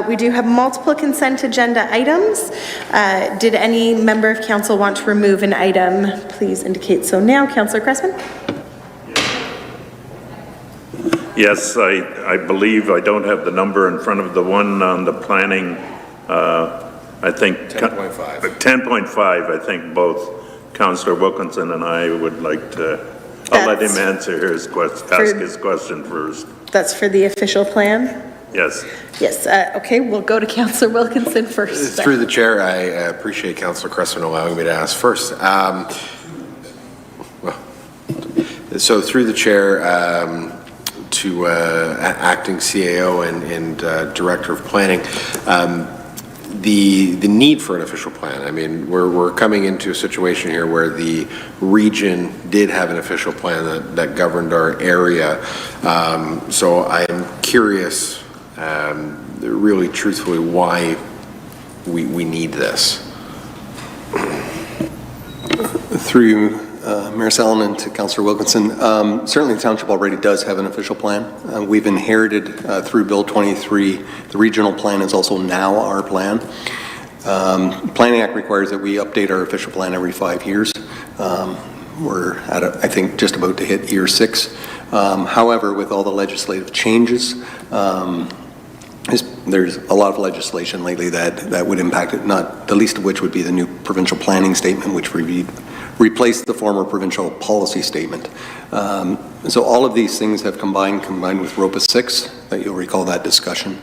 We do have multiple consent agenda items. Did any member of council want to remove an item? Please indicate so now. Councillor Cressman? Yes, I believe, I don't have the number in front of the one on the planning, I think. 10.5. 10.5, I think both Councillor Wilkinson and I would like to, I'll let him answer his question, ask his question first. That's for the official plan? Yes. Yes, okay, we'll go to Councillor Wilkinson first. Through the chair, I appreciate Councillor Cressman allowing me to ask first. So through the chair, to acting CAO and Director of Planning, the need for an official plan. I mean, we're coming into a situation here where the region did have an official plan that governed our area. So I'm curious, really truthfully, why we need this. Through you, Mayor Sallin, and to Councillor Wilkinson, certainly the township already does have an official plan. We've inherited through Bill 23, the regional plan is also now our plan. Planning Act requires that we update our official plan every 5 years. We're at, I think, just about to hit year 6. However, with all the legislative changes, there's a lot of legislation lately that would impact it, not the least of which would be the new provincial planning statement, which replaced the former provincial policy statement. So all of these things have combined with ROPA 6, that you'll recall that discussion.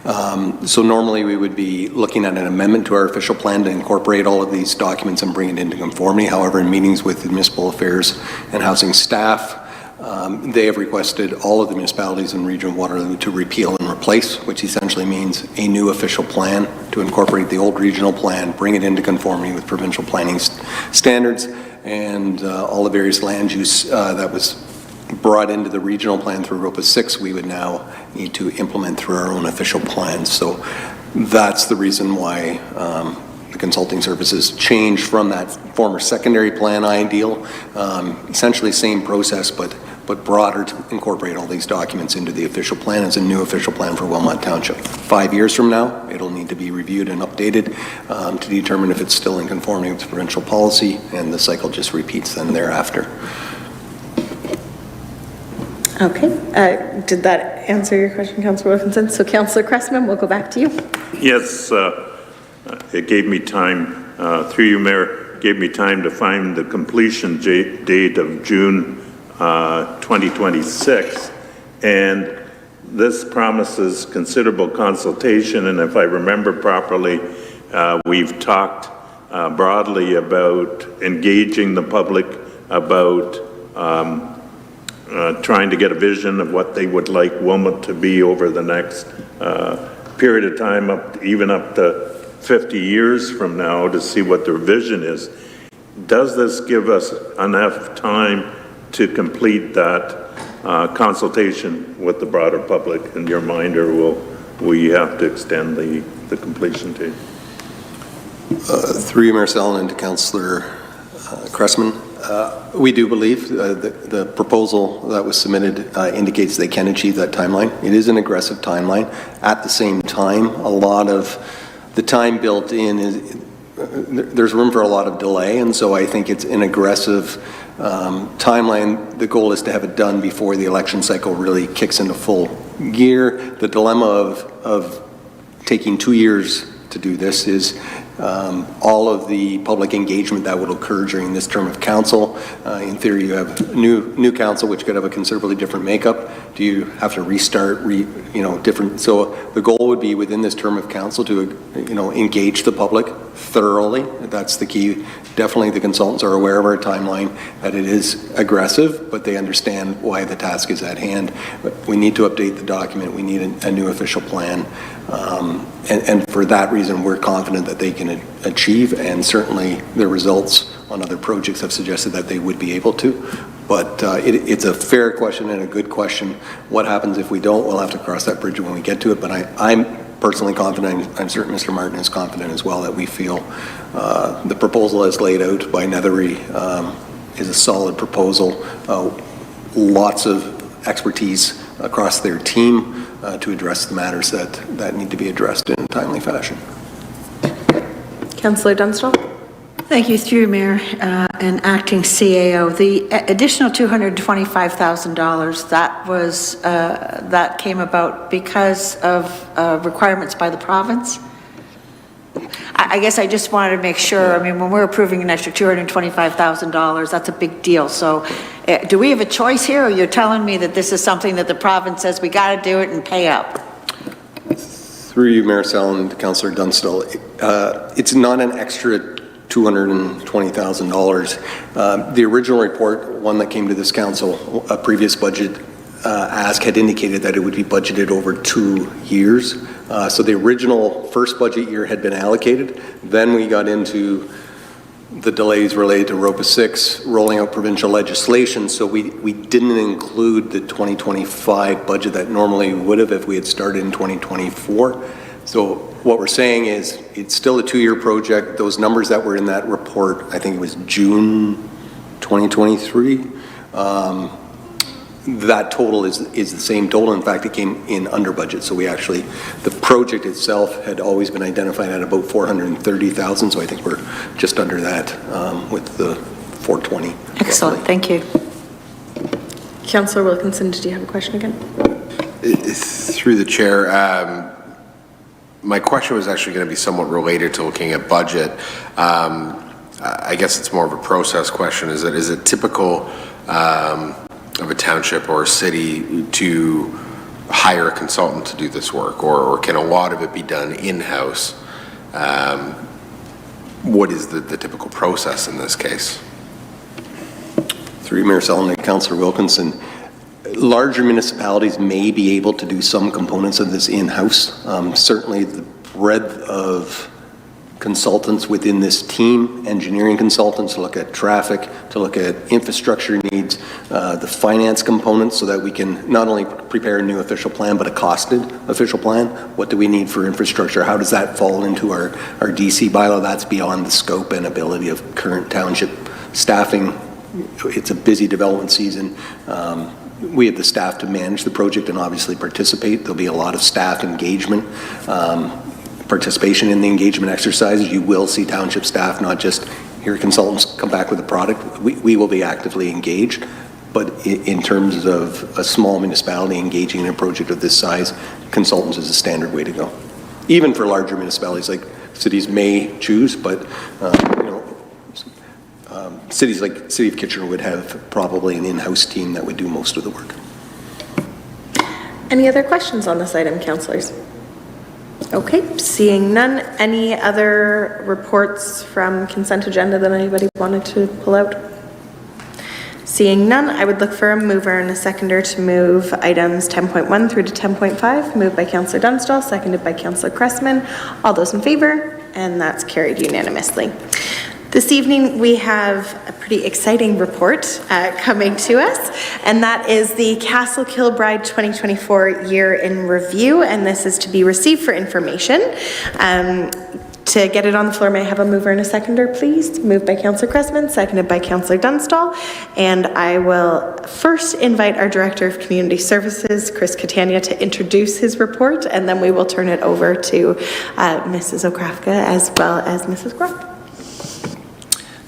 So normally we would be looking at an amendment to our official plan to incorporate all of these documents and bring it into conformity. However, in meetings with the municipal affairs and housing staff, they have requested all of the municipalities in Region of Waterloo to repeal and replace, which essentially means a new official plan to incorporate the old regional plan, bring it into conformity with provincial planning standards, and all the various land use that was brought into the regional plan through ROPA 6, we would now need to implement through our own official plans. So that's the reason why the consulting services changed from that former secondary plan ideal. Essentially same process, but broader to incorporate all these documents into the official plan as a new official plan for Wilmot Township. 5 years from now, it'll need to be reviewed and updated to determine if it's still in conformity with provincial policy, and the cycle just repeats then thereafter. Okay, did that answer your question, Councillor Wilkinson? So Councillor Cressman, we'll go back to you. Yes, it gave me time, through you, Mayor, gave me time to find the completion date of June 2026, and this promises considerable consultation, and if I remember properly, we've talked broadly about engaging the public, about trying to get a vision of what they would like Wilmot to be over the next period of time, even up to 50 years from now, to see what their vision is. Does this give us enough time to complete that consultation with the broader public in your mind, or will we have to extend the completion date? Through you, Mayor Sellen, and to Councillor Cressman, we do believe the proposal that was submitted indicates they can achieve that timeline. It is an aggressive timeline. At the same time, a lot of the time built in is there's room for a lot of delay, and so I think it's an aggressive timeline. The goal is to have it done before the election cycle really kicks into full gear. The dilemma of taking 2 years to do this is all of the public engagement that would occur during this term of council. In theory, you have new council, which could have a considerably different makeup. Do you have to restart, different? So the goal would be within this term of council to, engage the public thoroughly. That's the key. Definitely the consultants are aware of our timeline, that it is aggressive, but they understand why the task is at hand. But we need to update the document. We need a new official plan. And for that reason, we're confident that they can achieve, and certainly the results on other projects have suggested that they would be able to. But it's a fair question and a good question. What happens if we don't? We'll have to cross that bridge when we get to it. But I'm personally confident, I'm certain Mr. Martin is confident as well, that we feel the proposal as laid out by Nethery is a solid proposal. Lots of expertise across their team to address the matters that need to be addressed in a timely fashion. Councillor Dunstall. Thank you, through Mayor and Acting CAO. The additional $225,000, that came about because of requirements by the province. I guess I just wanted to make sure. I mean, when we're approving an extra $225,000, that's a big deal. So do we have a choice here, or you're telling me that this is something that the province says we got to do it and pay up? Through you, Mayor Sellen and Councillor Dunstall, it's not an extra $220,000. The original report, one that came to this council, a previous budget ask, had indicated that it would be budgeted over 2 years. So the original first budget year had been allocated. Then we got into the delays related to ROPA 6, rolling out provincial legislation. So we didn't include the 2025 budget that normally we would have if we had started in 2024. So what we're saying is it's still a 2-year project. Those numbers that were in that report, I think it was June 2023, that total is the same total. In fact, it came in under budget. So we actually, the project itself had always been identified at about 430,000. So I think we're just under that with the 420. Excellent, roughly. thank you. Councillor Wilkinson, did you have a question again? Through the chair, my question was actually going to be somewhat related to looking at budget. I guess it's more of a process question. Is it typical of a township or a city to hire a consultant to do this work, or can a lot of it be done in-house? What is the typical process in this case? Through Mayor Sellen and Councillor Wilkinson, larger municipalities may be able to do some components of this in-house. Certainly the breadth of consultants within this team, engineering consultants to look at traffic, to look at infrastructure needs, the finance components, so that we can not only prepare a new official plan, but a costed official plan. What do we need for infrastructure? How does that fall into our DC bylaw? That's beyond the scope and ability of current township staffing. It's a busy development season. We have the staff to manage the project and obviously participate. There'll be a lot of staff engagement, participation in the engagement exercises. You will see township staff, not just here consultants come back with a product. We will be actively engaged, but in terms of a small municipality engaging in a project of this size, consultants is a standard way to go. Even for larger municipalities, like cities may choose, but cities like City of Kitchener would have probably an in-house team that would do most of the work. Any other questions on this item, councillors? Okay, seeing none. Any other reports from consent agenda that anybody wanted to pull out? Seeing none, I would look for a mover and a seconder to move items 10.1 through to 10.5. Moved by Councillor Dunstall, seconded by Councillor Cressman. All those in favor? And that's carried unanimously. This evening, we have a pretty exciting report coming to us, and that is the Castle Kilbride 2024 Year in Review, and this is to be received for information. To get it on the floor, may I have a mover and a seconder, please? Moved by Councillor Cressman, seconded by Councillor Dunstall. And I will first invite our Director of Community Services, Chris Catania, to introduce his report, and then we will turn it over to Mrs. Okrafka as well as Mrs. Gropp.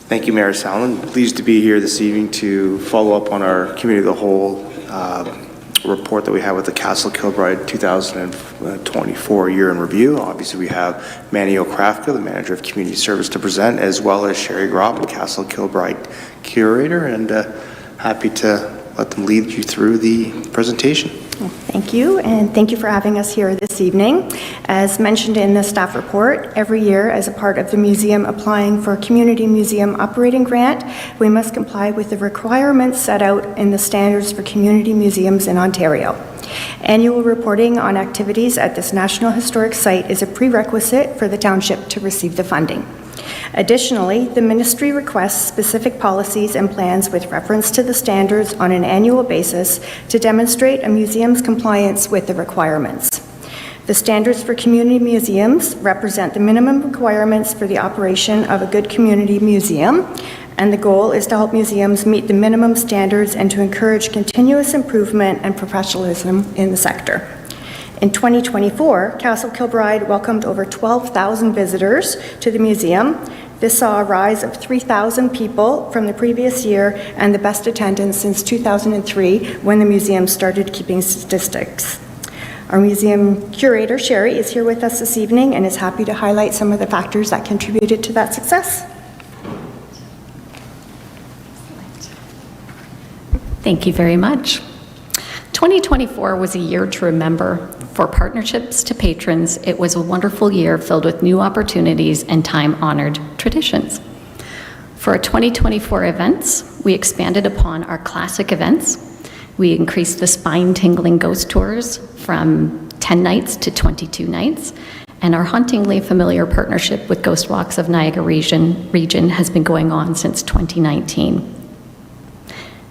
Thank you, Mayor Sallin. Pleased to be here this evening to follow up on our Community of the Whole report that we have with the Castle Kilbride 2024 Year in Review. Obviously, we have Manny Okrafka, the Manager of Community Service, to present, as well as Sherry Gropp, Castle Kilbride Curator, and happy to let them lead you through the presentation. Thank you, and thank you for having us here this evening. As mentioned in the staff report, every year as a part of the museum applying for a Community Museum Operating Grant, we must comply with the requirements set out in the standards for community museums in Ontario. Annual reporting on activities at this National Historic Site is a prerequisite for the township to receive the funding. Additionally, the ministry requests specific policies and plans with reference to the standards on an annual basis to demonstrate a museum's compliance with the requirements. The standards for community museums represent the minimum requirements for the operation of a good community museum, and the goal is to help museums meet the minimum standards and to encourage continuous improvement and professionalism in the sector. In 2024, Castle Kilbride welcomed over 12,000 visitors to the museum. This saw a rise of 3,000 people from the previous year and the best attendance since 2003, when the museum started keeping statistics. Our museum curator, Sherry, is here with us this evening and is happy to highlight some of the factors that contributed to that success. Thank you very much. 2024 was a year to remember. For partnerships to patrons, it was a wonderful year filled with new opportunities and time-honored traditions. For our 2024 events, we expanded upon our classic events. We increased the spine-tingling ghost tours from 10 nights to 22 nights, and our hauntingly familiar partnership with Ghost Walks of Niagara region has been going on since 2019.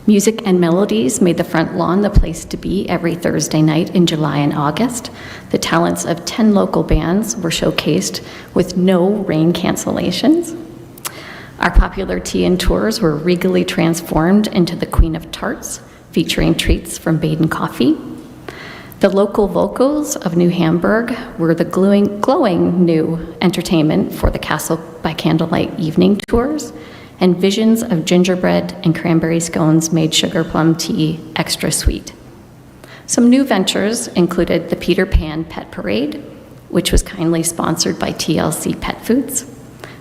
Music and melodies made the front lawn the place to be every Thursday night in July and August. The talents of 10 local bands were showcased with no rain cancellations. Our popular tea and tours were regally transformed into the Queen of Tarts, featuring treats from Baden Coffee. The local vocals of New Hamburg were the glowing new entertainment for the Castle by Candlelight evening tours, and visions of gingerbread and cranberry scones made sugar plum tea extra sweet. Some new ventures included the Peter Pan Pet Parade, which was kindly sponsored by TLC Pet Foods,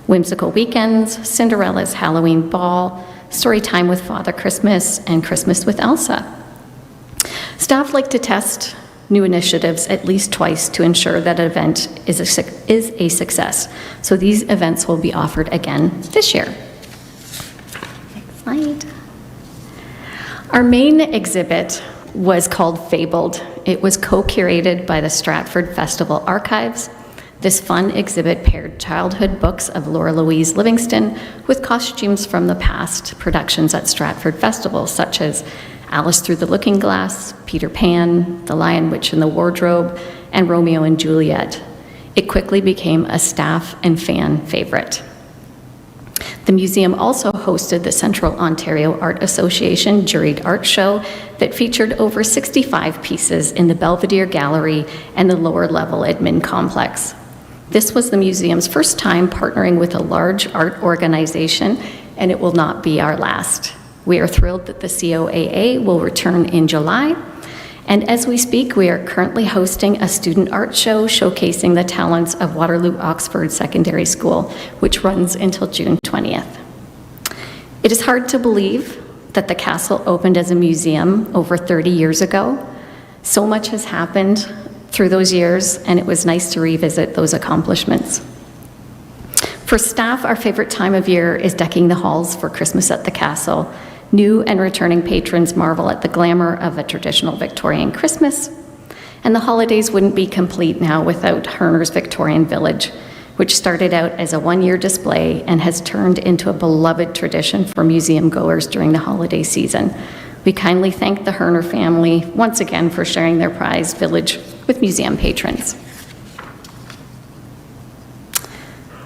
Whimsical Weekends, Cinderella's Halloween Ball, Storytime with Father Christmas, and Christmas with Elsa. Staff like to test new initiatives at least twice to ensure that an event is a success. So these events will be offered again this year. Slide. Our main exhibit was called Fabled. It was co-curated by the Stratford Festival Archives. This fun exhibit paired childhood books of Laura Louise Livingston with costumes from the past productions at Stratford Festival, such as Alice Through the Looking Glass, Peter Pan, The Lion, Witch, and the Wardrobe, and Romeo and Juliet. It quickly became a staff and fan favorite. The museum also hosted the Central Ontario Art Association Juried Art Show that featured over 65 pieces in the Belvedere Gallery and the lower level admin complex. This was the museum's first time partnering with a large art organization, and it will not be our last. We are thrilled that the COAA will return in July. And as we speak, we are currently hosting a student art show showcasing the talents of Waterloo Oxford Secondary School, which runs until June 20th. It is hard to believe that the castle opened as a museum over 30 years ago. So much has happened through those years, and it was nice to revisit those accomplishments. For staff, our favorite time of year is decking the halls for Christmas at the Castle. New and returning patrons marvel at the glamour of a traditional Victorian Christmas, and the holidays wouldn't be complete now without Herner's Victorian Village, which started out as a one-year display and has turned into a beloved tradition for museum goers during the holiday season. We kindly thank the Herner family once again for sharing their prized village with museum patrons.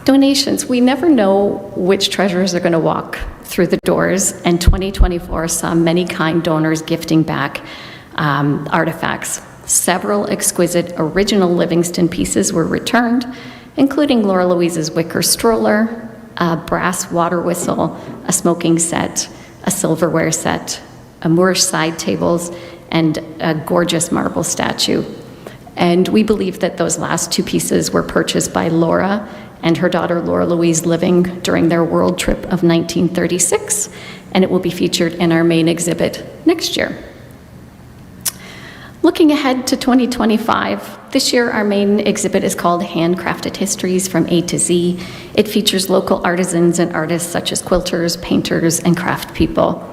Donations. We never know which treasures are going to walk through the doors, and 2024 saw many kind donors gifting back artifacts. Several exquisite original Livingston pieces were returned, including Laura Louise's wicker stroller, a brass water whistle, a smoking set, a silverware set, a Moorish side tables, and a gorgeous marble statue. And we believe that those last two pieces were purchased by Laura and her daughter Laura Louise living during their world trip of 1936, and it will be featured in our main exhibit next year. Looking ahead to 2025, this year our main exhibit is called Handcrafted Histories from A to Z. It features local artisans and artists such as quilters, painters, and craft people.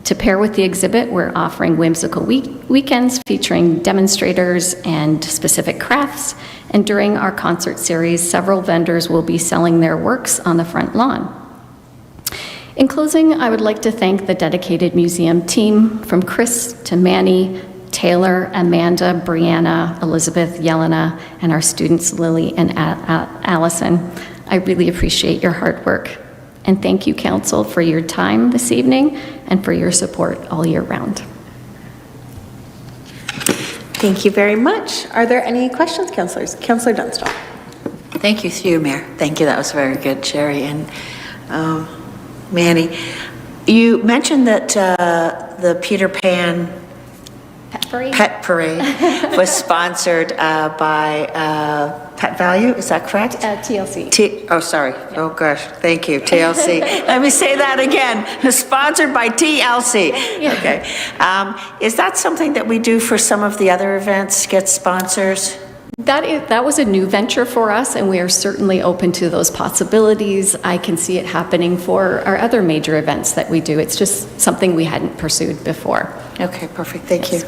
To pair with the exhibit, we're offering whimsical weekends featuring demonstrators and specific crafts. And during our concert series, several vendors will be selling their works on the front lawn. In closing, I would like to thank the dedicated museum team, from Chris to Manny, Taylor, Amanda, Brianna, Elizabeth, Yelena, and our students Lily and Allison. I really appreciate your hard work. And thank you, Council, for your time this evening and for your support all year round. Thank you very much. Are there any questions, councillors? Councillor Dunstall. Thank you through you, Mayor. Thank you. That was very good, Sherry and Manny. You mentioned that the Peter Pan Pet Parade was sponsored by Pet Value, is that correct? TLC. Oh, sorry. Yeah. Oh, gosh. Thank you, TLC. Let me say that again. Sponsored by TLC. Yeah. Okay. Is that something that we do for some of the other events, get sponsors? That was a new venture for us, and we are certainly open to those possibilities. I can see it happening for our other major events that we do. It's just something we hadn't pursued before. Okay, perfect. Thank you.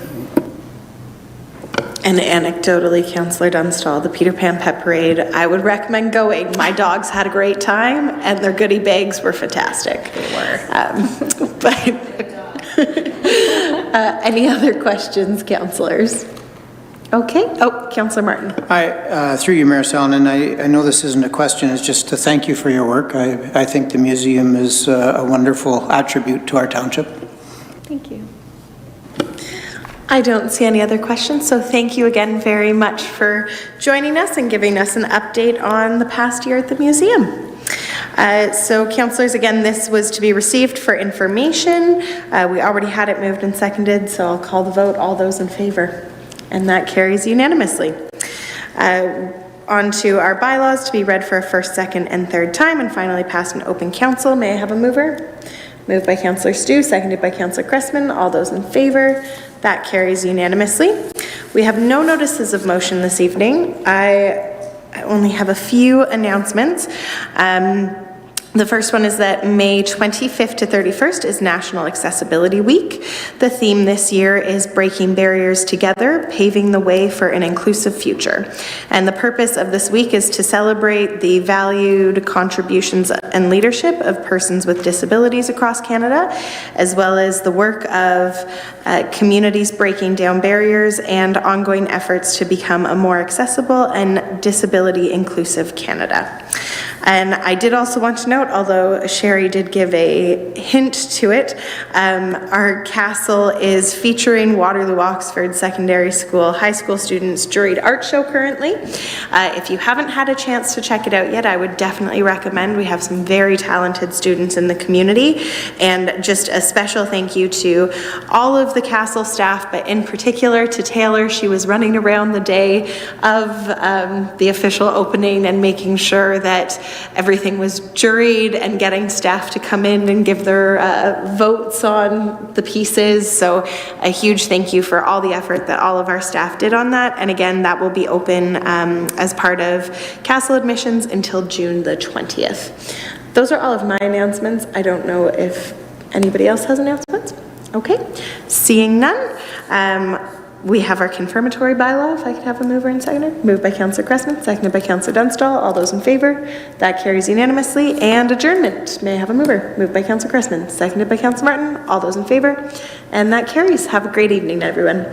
And anecdotally, Councillor Dunstall, the Peter Pan Pet Parade, I would recommend going. My dogs had a great time, and their goodie bags were fantastic. They were. Any other questions, councillors? Okay. Oh, Councillor Martin. Hi, through you, Mayor Sallin, and I know this isn't a question, it's just to thank you for your work. I think the museum is a wonderful attribute to our township. Thank you. I don't see any other questions, so thank you again very much for joining us and giving us an update on the past year at the museum. So councillors, again, this was to be received for information. We already had it moved and seconded, so I'll call the vote. All those in favor? And that carries unanimously. On to our bylaws to be read for a first, second, and third time, and finally passed in open council. May I have a mover? Moved by Councillor Stu, seconded by Councillor Cressman. All those in favor? That carries unanimously. We have no notices of motion this evening. I only have a few announcements. The first one is that May 25th to 31st is National Accessibility Week. The theme this year is Breaking Barriers Together, Paving the Way for an Inclusive Future. And the purpose of this week is to celebrate the valued contributions and leadership of persons with disabilities across Canada, as well as the work of communities breaking down barriers and ongoing efforts to become a more accessible and disability inclusive Canada. And I did also want to note, although Sherry did give a hint to it, our castle is featuring Waterloo Oxford Secondary School high school students' juried art show currently. If you haven't had a chance to check it out yet, I would definitely recommend. We have some very talented students in the community, and just a special thank you to all of the castle staff, but in particular to Taylor. She was running around the day of the official opening and making sure that everything was juried and getting staff to come in and give their votes on the pieces. So a huge thank you for all the effort that all of our staff did on that. And again, that will be open as part of Castle admissions until June the 20th. Those are all of my announcements. I don't know if anybody else has announcements. Okay, seeing none, we have our confirmatory bylaw. If I could have a mover and seconder. Moved by Councillor Cressman, seconded by Councillor Dunstall. All those in favor? That carries unanimously. And adjournment. May I have a mover? Moved by Councillor Cressman, seconded by Councillor Martin. All those in favor? And that carries. Have a great evening, everyone.